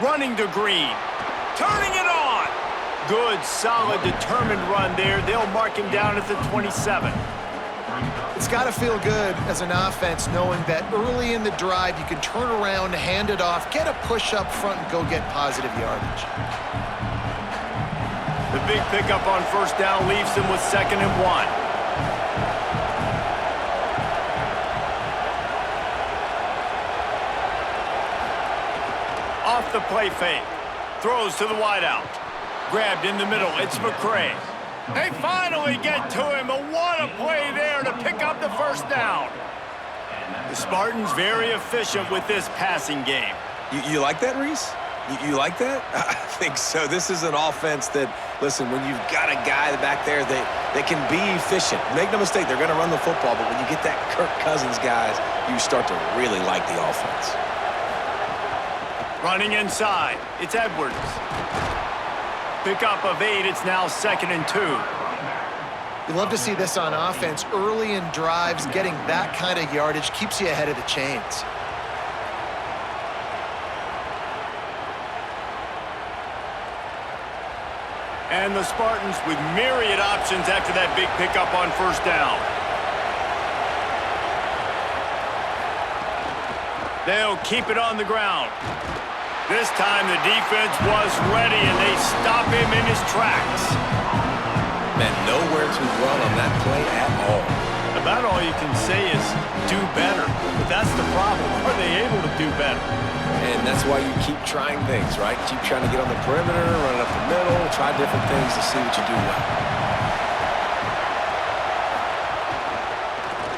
Running to Green. Turning it on. Good, solid, determined run there. They'll mark him down at the 27. It's got to feel good as an offense knowing that early in the drive you can turn around, hand it off, get a push up front, and go get positive yardage. The big pickup on first down leaves them with 2nd and 1. Off the play fake. Throws to the wideout. Grabbed in the middle. It's McCray. They finally get to him, but what a play there to pick up the first down. The Spartans very efficient with this passing game. You like that, Reese? You like that? I think so. This is an offense that, listen, when you've got a guy back there that can be efficient, make no mistake, they're going to run the football, but when you get that Kirk Cousins guys, you start to really like the offense. Running inside, it's Edwards. Pickup of 8, it's now 2nd and 2. You love to see this on offense. Early in drives, getting that kind of yardage keeps you ahead of the chains. And the Spartans with myriad options after that big pickup on first down. They'll keep it on the ground. This time the defense was ready, and they stop him in his tracks. Man, nowhere to run on that play at all. About all you can say is do better. But that's the problem. Are they able to do better? And that's why you keep trying things, right? Keep trying to get on the perimeter, run up the middle, try different things to see what you do well.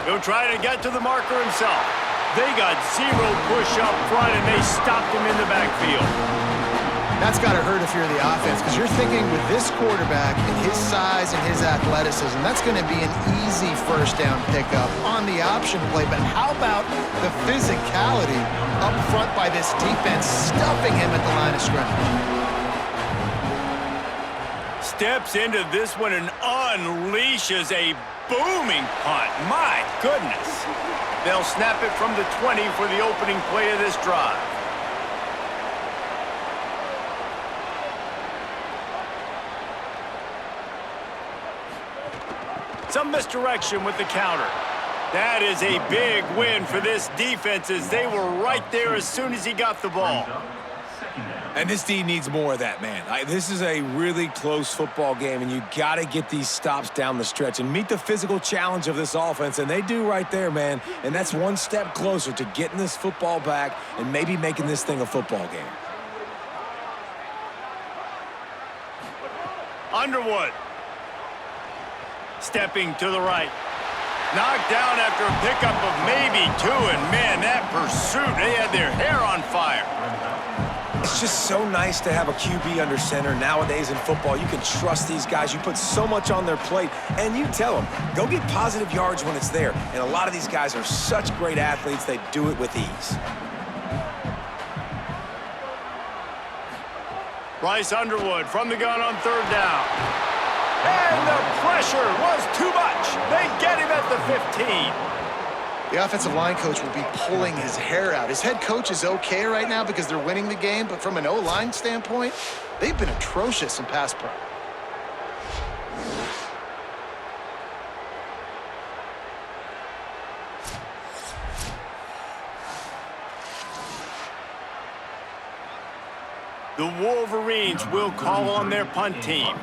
He'll try to get to the marker himself. They got 0 push up front, and they stopped him in the backfield. That's got to hurt if you're the offense, because you're thinking with this quarterback and his size and his athleticism, that's going to be an easy first down pickup on the option play. But how about the physicality up front by this defense, stuffing him at the line of scrimmage? Steps into this one and unleashes a booming punt. My goodness. They'll snap it from the 20 for the opening play of this drive. Some misdirection with the counter. That is a big win for this defense as they were right there as soon as he got the ball. And this D needs more of that, man. This is a really close football game, and you got to get these stops down the stretch and meet the physical challenge of this offense, and they do right there, man. And that's one step closer to getting this football back and maybe making this thing a football game. Underwood. Stepping to the right. Knocked down after a pickup of maybe 2, and man, that pursuit, they had their hair on fire. It's just so nice to have a QB under center nowadays in football. You can trust these guys. You put so much on their plate, and you tell them, go get positive yards when it's there. And a lot of these guys are such great athletes, they do it with ease. Bryce Underwood from the gun on 3rd down. And the pressure was too much. They get him at the 15. The offensive line coach will be pulling his hair out. His head coach is okay right now because they're winning the game, but from an O-line standpoint, they've been atrocious in pass pro. The Wolverines will call on their punt team.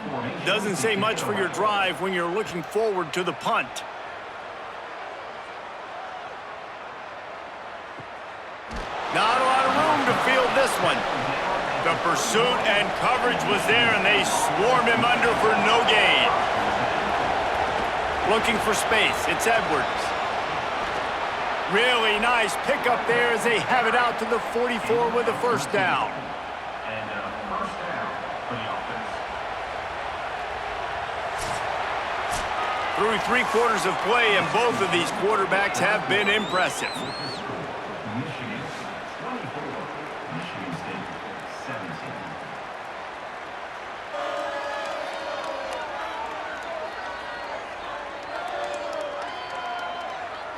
Doesn't say much for your drive when you're looking forward to the punt. Not a lot of room to field this one. The pursuit and coverage was there, and they swarmed him under for no gain. Looking for space, it's Edwards. Really nice pickup there as they have it out to the 44 with a 1st down. Through 3/4 of play, and both of these quarterbacks have been impressive.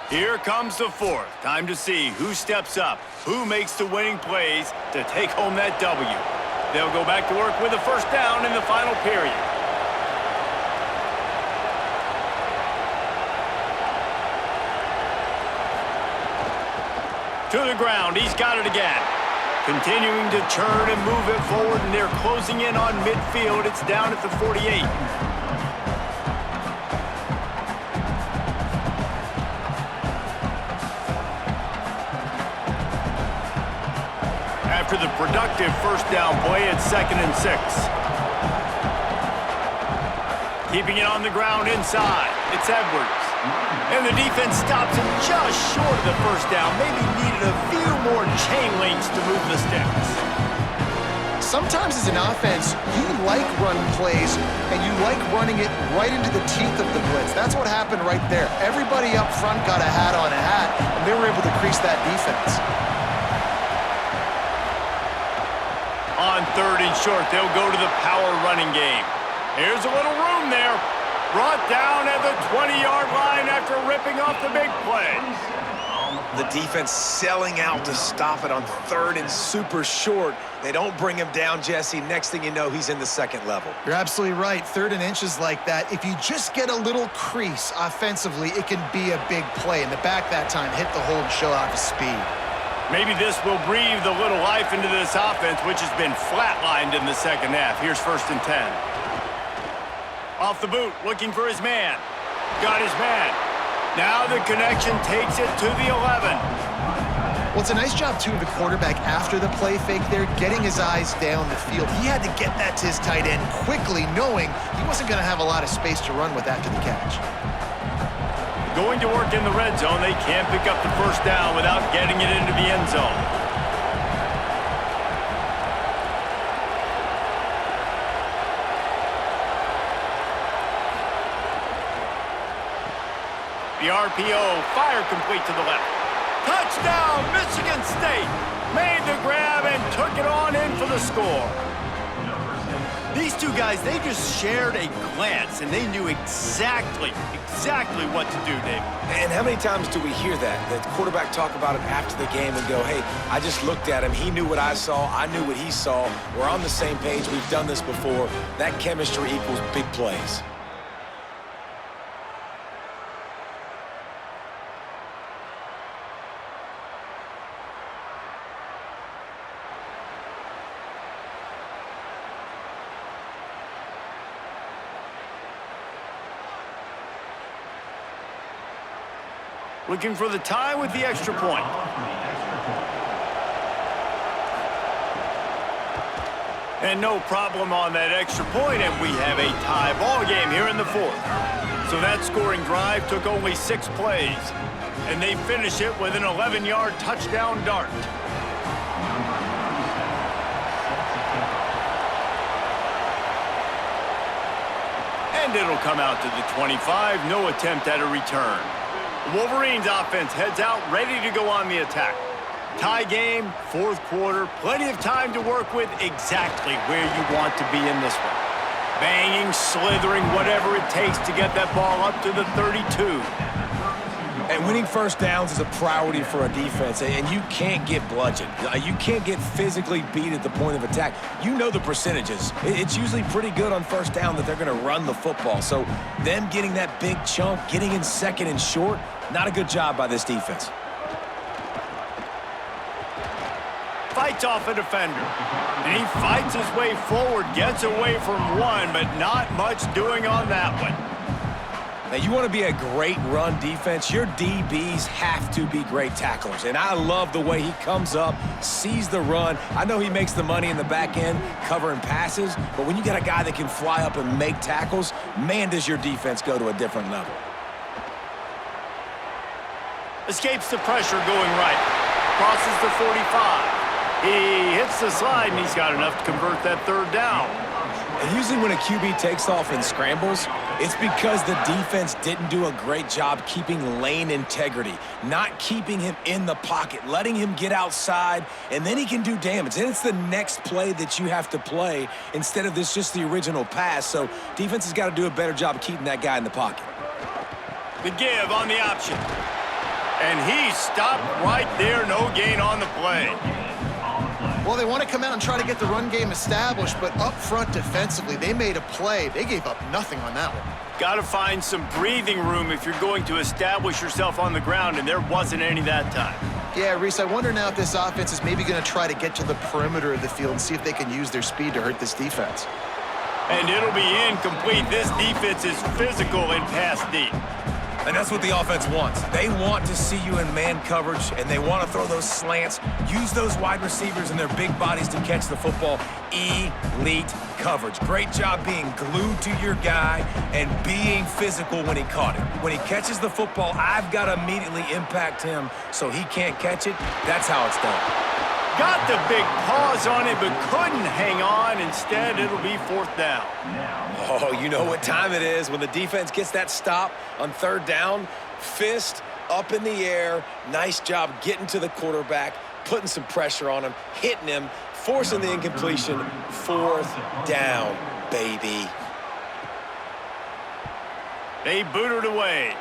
Here comes the 4th. Time to see who steps up, who makes the winning plays to take home that W. They'll go back to work with a 1st down in the final period. To the ground, he's got it again. Continuing to churn and move it forward, and they're closing in on midfield. It's down at the 48. After the productive 1st down play, it's 2nd and 6. Keeping it on the ground inside, it's Edwards. And the defense stops him just short of the 1st down. Maybe needed a few more chain links to move the sticks. Sometimes as an offense, you like run plays, and you like running it right into the teeth of the blitz. That's what happened right there. Everybody up front got a hat on a hat, and they were able to crease that defense. On 3rd and short, they'll go to the power running game. Here's a little room there. Brought down at the 20-yard line after ripping off the big play. The defense selling out to stop it on 3rd and super short. They don't bring him down, Jesse. Next thing you know, he's in the 2nd level. You're absolutely right. 3rd and inches like that, if you just get a little crease offensively, it can be a big play. And the back that time hit the hole to show off his speed. Maybe this will breathe a little life into this offense, which has been flatlined in the 2nd half. Here's 1st and 10. Off the boot, looking for his man. Got his man. Now the connection takes it to the 11. Well, it's a nice job, too, of the quarterback after the play fake there, getting his eyes down the field. He had to get that to his tight end quickly, knowing he wasn't going to have a lot of space to run with after the catch. Going to work in the red zone, they can't pick up the 1st down without getting it into the end zone. The RPO, fire complete to the left. Touchdown, Michigan State! Made the grab and took it on in for the score. These two guys, they just shared a glance, and they knew exactly what to do, Dave. And how many times do we hear that? The quarterback talk about it after the game and go, hey, I just looked at him. He knew what I saw. I knew what he saw. We're on the same page. We've done this before. That chemistry equals big plays. Looking for the tie with the extra point. And no problem on that extra point, and we have a tie ball game here in the fourth. So that scoring drive took only 6 plays, and they finish it with an 11-yard touchdown dart. And it'll come out to the 25, no attempt at a return. The Wolverines offense heads out, ready to go on the attack. Tie game, fourth quarter, plenty of time to work with, exactly where you want to be in this one. Banging, slithering, whatever it takes to get that ball up to the 32. And winning first downs is a priority for a defense, and you can't get bludgeoned. You can't get physically beat at the point of attack. You know the percentages. It's usually pretty good on first down that they're going to run the football. So them getting that big chunk, getting in second and short, not a good job by this defense. Fights off a defender, and he fights his way forward, gets away from one, but not much doing on that one. Now, you want to be a great run defense, your DBs have to be great tacklers. And I love the way he comes up, sees the run. I know he makes the money in the back end covering passes, but when you got a guy that can fly up and make tackles, man, does your defense go to a different level. Escapes the pressure going right. Crosses the 45. He hits the slide, and he's got enough to convert that third down. And usually when a QB takes off and scrambles, it's because the defense didn't do a great job keeping lane integrity, not keeping him in the pocket, letting him get outside, and then he can do damage. And it's the next play that you have to play instead of this just the original pass. So defense has got to do a better job of keeping that guy in the pocket. The give on the option. And he stopped right there, no gain on the play. Well, they want to come out and try to get the run game established, but up front defensively, they made a play. They gave up nothing on that one. Got to find some breathing room if you're going to establish yourself on the ground, and there wasn't any that time. Yeah, Reese, I wonder now if this offense is maybe going to try to get to the perimeter of the field and see if they can use their speed to hurt this defense. And it'll be incomplete. This defense is physical and pass deep. And that's what the offense wants. They want to see you in man coverage, and they want to throw those slants, use those wide receivers and their big bodies to catch the football. Elite coverage. Great job being glued to your guy and being physical when he caught it. When he catches the football, I've got to immediately impact him so he can't catch it. That's how it's done. Got the big paws on it, but couldn't hang on. Instead, it'll be fourth down. Oh, you know what time it is when the defense gets that stop on third down. Fist up in the air. Nice job getting to the quarterback, putting some pressure on him, hitting him, forcing the incompletion. Fourth down, baby. They boot it away.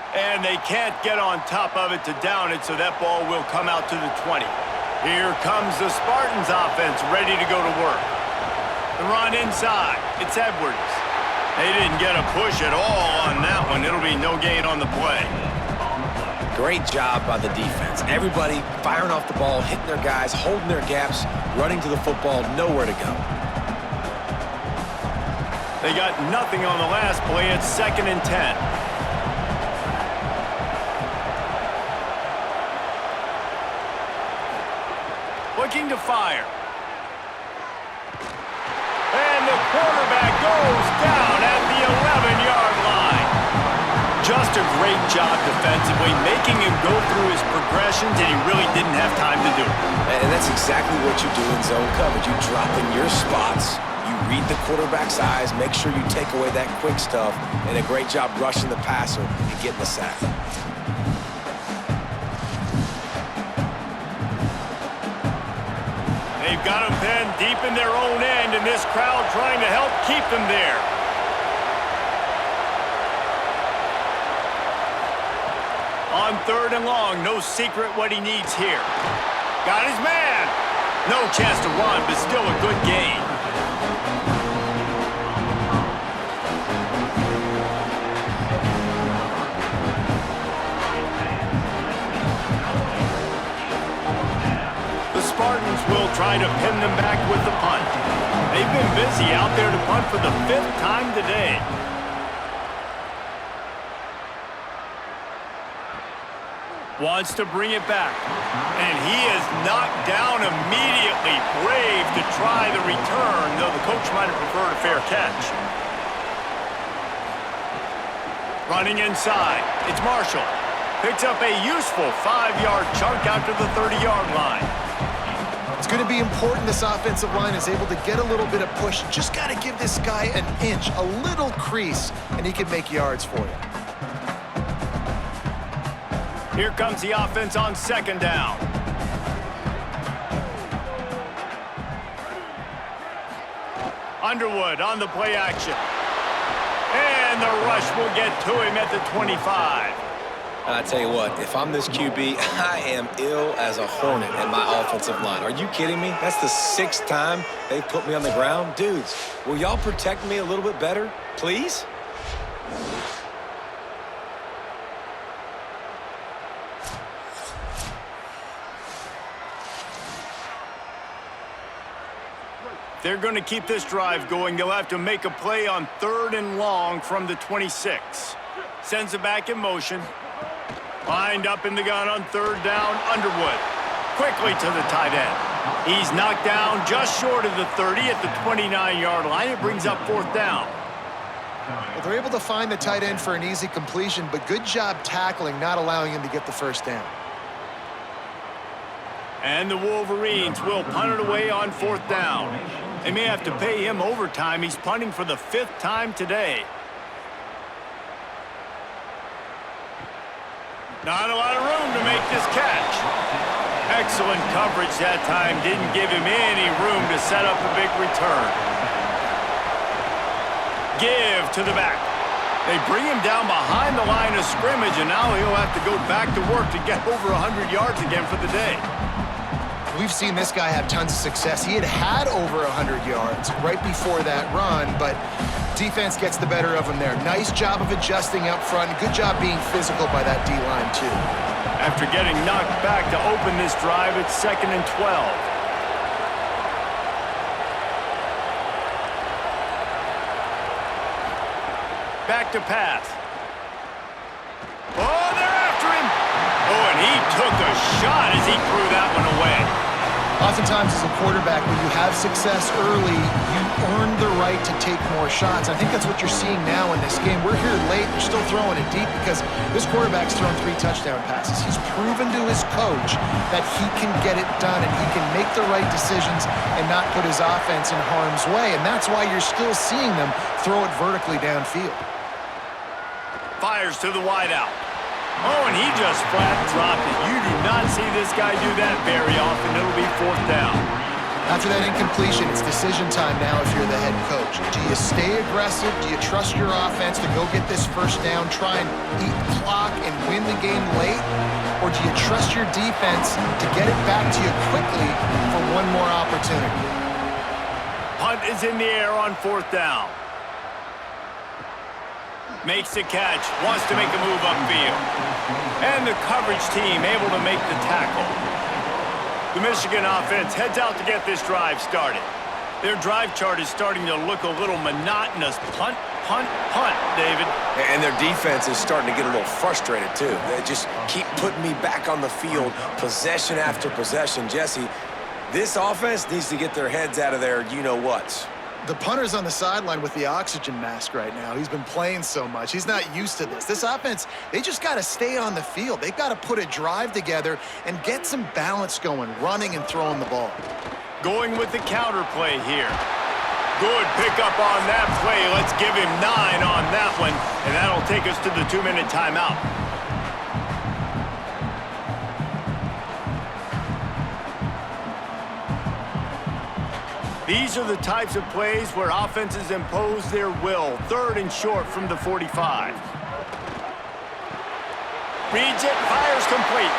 And they can't get on top of it to down it, so that ball will come out to the 20. Here comes the Spartans offense ready to go to work. The run inside. It's Edwards. They didn't get a push at all on that one. It'll be no gain on the play. Great job by the defense. Everybody firing off the ball, hitting their guys, holding their gaps, running to the football, nowhere to go. They got nothing on the last play. It's 2nd and 10. Looking to fire. And the quarterback goes down at the 11-yard line. Just a great job defensively, making him go through his progressions, and he really didn't have time to do it. And that's exactly what you do in zone coverage. You drop in your spots, you read the quarterback's eyes, make sure you take away that quick stuff, and a great job rushing the passer and getting the sack. They've got them pinned deep in their own end, and this crowd trying to help keep them there. On 3rd and long, no secret what he needs here. Got his man. No chance to run, but still a good gain. Spartans will try to pin them back with the punt. They've been busy out there to punt for the 5th time today. Wants to bring it back. And he is knocked down immediately. Brave to try the return, though the coach might have preferred a fair catch. Running inside. It's Marshall. Picks up a useful 5-yard chunk out to the 30-yard line. It's going to be important this offensive line is able to get a little bit of push. Just got to give this guy an inch, a little crease, and he can make yards for you. Here comes the offense on 2nd down. Underwood on the play action. And the rush will get to him at the 25. And I tell you what, if I'm this QB, I am ill as a hornet in my offensive line. Are you kidding me? That's the 6th time they've put me on the ground. Dudes, will y'all protect me a little bit better, please? They're going to keep this drive going. They'll have to make a play on 3rd and long from the 26. Sends it back in motion. Lined up in the gun on 3rd down, Underwood. Quickly to the tight end. He's knocked down just short of the 30 at the 29-yard line. It brings up 4th down. Well, they're able to find the tight end for an easy completion, but good job tackling, not allowing him to get the 1st down. And the Wolverines will punt it away on 4th down. They may have to pay him overtime. He's punting for the 5th time today. Not a lot of room to make this catch. Excellent coverage that time. Didn't give him any room to set up a big return. Give to the back. They bring him down behind the line of scrimmage, and now he'll have to go back to work to get over 100 yards again for the day. We've seen this guy have tons of success. He had over 100 yards right before that run, but defense gets the better of him there. Nice job of adjusting up front. Good job being physical by that D-line, too. After getting knocked back to open this drive, it's 2nd and 12. Back to pass. Oh, they're after him. Oh, and he took a shot as he threw that one away. Oftentimes, as a quarterback, when you have success early, you earn the right to take more shots. I think that's what you're seeing now in this game. We're here late. They're still throwing it deep because this quarterback's thrown 3 touchdown passes. He's proven to his coach that he can get it done and he can make the right decisions and not put his offense in harm's way. And that's why you're still seeing them throw it vertically downfield. Fires to the wideout. Oh, and he just flat dropped it. You do not see this guy do that very often. It'll be 4th down. After that incompletion, it's decision time now if you're the head coach. Do you stay aggressive? Do you trust your offense to go get this 1st down, try and eat the clock and win the game late? Or do you trust your defense to get it back to you quickly for one more opportunity? Punt is in the air on 4th down. Makes the catch, wants to make a move upfield. And the coverage team able to make the tackle. The Michigan offense heads out to get this drive started. Their drive chart is starting to look a little monotonous. Punt, punt, punt, David. And their defense is starting to get a little frustrated, too. They just keep putting me back on the field, possession after possession. Jesse, this offense needs to get their heads out of their you-know-whats. The punter's on the sideline with the oxygen mask right now. He's been playing so much. He's not used to this. This offense, they just got to stay on the field. They've got to put a drive together and get some balance going, running and throwing the ball. Going with the counter play here. Good pickup on that play. Let's give him 9 on that one, and that'll take us to the 2-minute timeout. These are the types of plays where offenses impose their will. 3rd and short from the 45. Reads it, fires complete.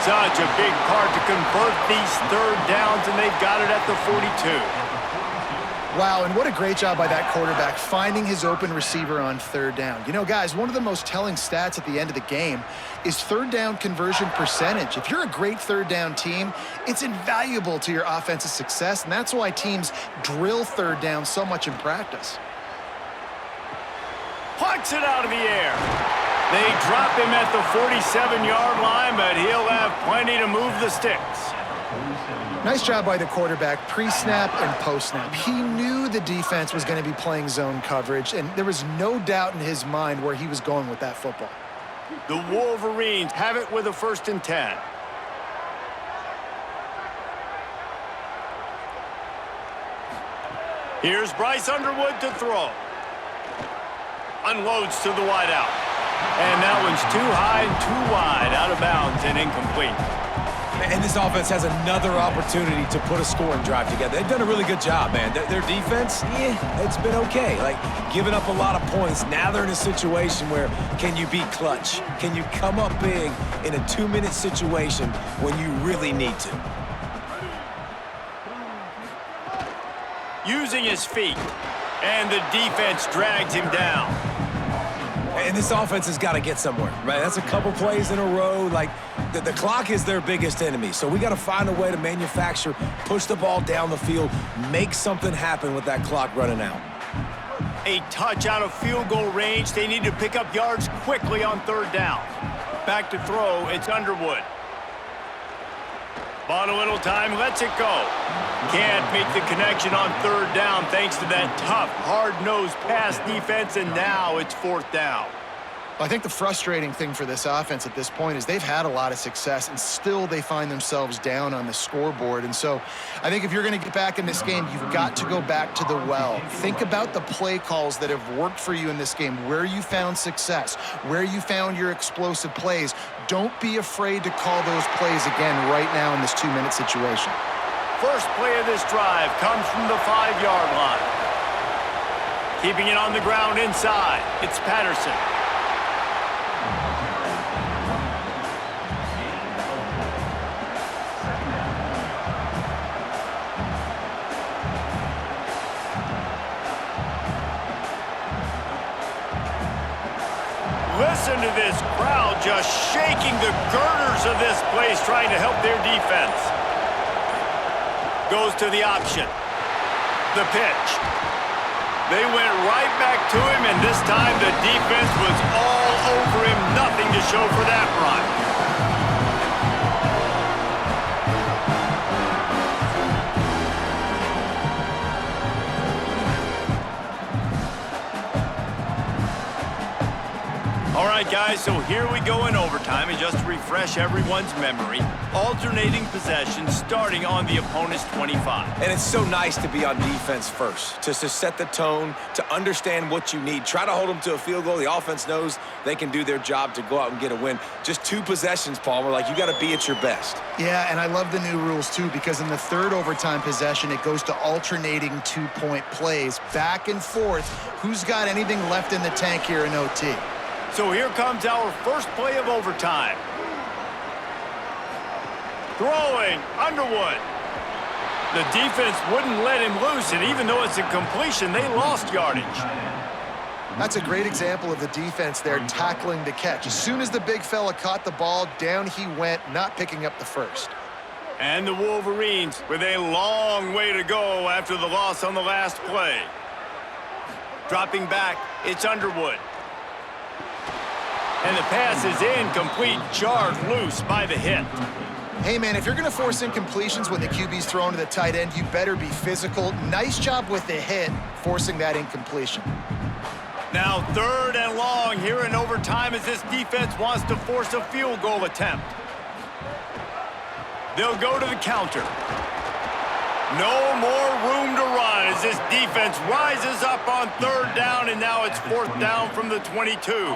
Such a big part to convert these 3rd downs, and they've got it at the 42. Wow, and what a great job by that quarterback finding his open receiver on 3rd down. You know, guys, one of the most telling stats at the end of the game is 3rd down conversion percentage. If you're a great 3rd down team, it's invaluable to your offensive success, and that's why teams drill 3rd down so much in practice. Plucks it out of the air. They drop him at the 47-yard line, but he'll have plenty to move the sticks. Nice job by the quarterback, pre-snap and post-snap. He knew the defense was going to be playing zone coverage, and there was no doubt in his mind where he was going with that football. The Wolverines have it with a 1st and 10. Here's Bryce Underwood to throw. Unloads to the wideout. And that one's too high and too wide, out of bounds and incomplete. And this offense has another opportunity to put a scoring drive together. They've done a really good job, man. Their defense, it's been okay. Like, giving up a lot of points. Now they're in a situation where can you be clutch? Can you come up big in a 2-minute situation when you really need to? Using his feet, and the defense drags him down. And this offense has got to get somewhere, right? That's a couple plays in a row. Like, the clock is their biggest enemy. So we got to find a way to manufacture, push the ball down the field, make something happen with that clock running out. A touch out of field goal range. They need to pick up yards quickly on 3rd down. Back to throw, it's Underwood. Bought a little time, lets it go. Can't make the connection on 3rd down thanks to that tough, hard-nosed pass defense, and now it's 4th down. I think the frustrating thing for this offense at this point is they've had a lot of success, and still they find themselves down on the scoreboard. And so I think if you're going to get back in this game, you've got to go back to the well. Think about the play calls that have worked for you in this game, where you found success, where you found your explosive plays. Don't be afraid to call those plays again right now in this 2-minute situation. First play of this drive comes from the 5-yard line. Keeping it on the ground inside, it's Patterson. Listen to this crowd just shaking the girders of this place, trying to help their defense. Goes to the option. The pitch. They went right back to him, and this time the defense was all over him. Nothing to show for that run. All right, guys, so here we go in overtime, and just to refresh everyone's memory, alternating possession starting on the opponent's 25. And it's so nice to be on defense first, to set the tone, to understand what you need. Try to hold them to a field goal. The offense knows they can do their job to go out and get a win. Just 2 possessions, Palmer. Like, you got to be at your best. Yeah, and I love the new rules, too, because in the 3rd overtime possession, it goes to alternating 2-point plays, back and forth. Who's got anything left in the tank here in OT? So here comes our first play of overtime. Throwing, Underwood. The defense wouldn't let him loose, and even though it's a completion, they lost yardage. That's a great example of the defense there tackling the catch. As soon as the big fella caught the ball, down he went, not picking up the first. And the Wolverines with a long way to go after the loss on the last play. Dropping back, it's Underwood. And the pass is incomplete, charged loose by the hit. Hey, man, if you're going to force incompletions when the QB's thrown to the tight end, you better be physical. Nice job with the hit, forcing that incompletion. Now 3rd and long here in overtime as this defense wants to force a field goal attempt. They'll go to the counter. No more room to run as this defense rises up on 3rd down, and now it's 4th down from the 22.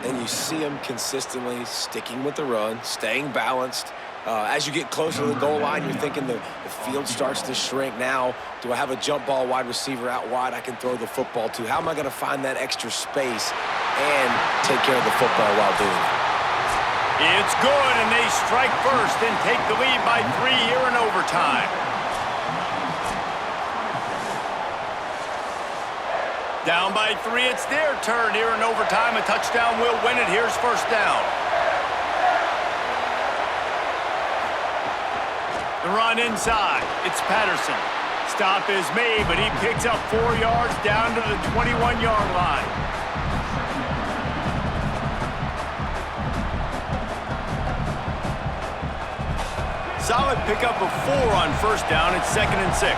And you see them consistently sticking with the run, staying balanced. As you get closer to the goal line, you're thinking the field starts to shrink. Now, do I have a jump ball wide receiver out wide I can throw the football to? How am I going to find that extra space and take care of the football while doing it? It's good, and they strike first and take the lead by 3 here in overtime. Down by 3, it's their turn here in overtime. A touchdown will win it. Here's 1st down. The run inside. It's Patterson. Stop is made, but he picks up 4 yards down to the 21-yard line. Solid pickup of 4 on first down. It's 2nd and 6.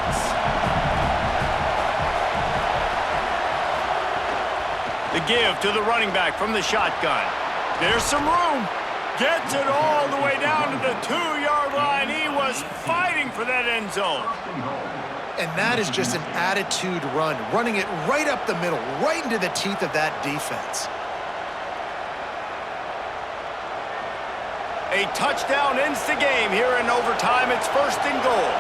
The give to the running back from the shotgun. There's some room. Gets it all the way down to the 2-yard line. He was fighting for that end zone. And that is just an attitude run, running it right up the middle, right into the teeth of that defense. A touchdown ends the game here in overtime. It's 1st and goal.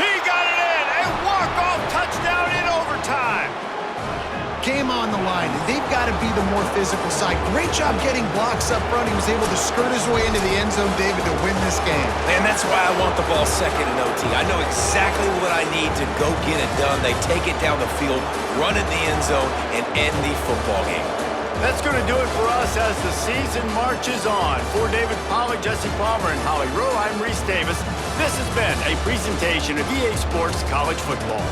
He got it in. A walk-off touchdown in overtime. Game on the line, and they've got to be the more physical side. Great job getting blocks up front. He was able to skirt his way into the end zone, David, to win this game. And that's why I want the ball 2nd and OT. I know exactly what I need to go get it done. They take it down the field, run in the end zone, and end the football game. That's going to do it for us as the season marches on. For David Pollack, Jesse Palmer, and Holly Rowe, I'm Reese Davis. This has been a presentation of EA Sports College Football.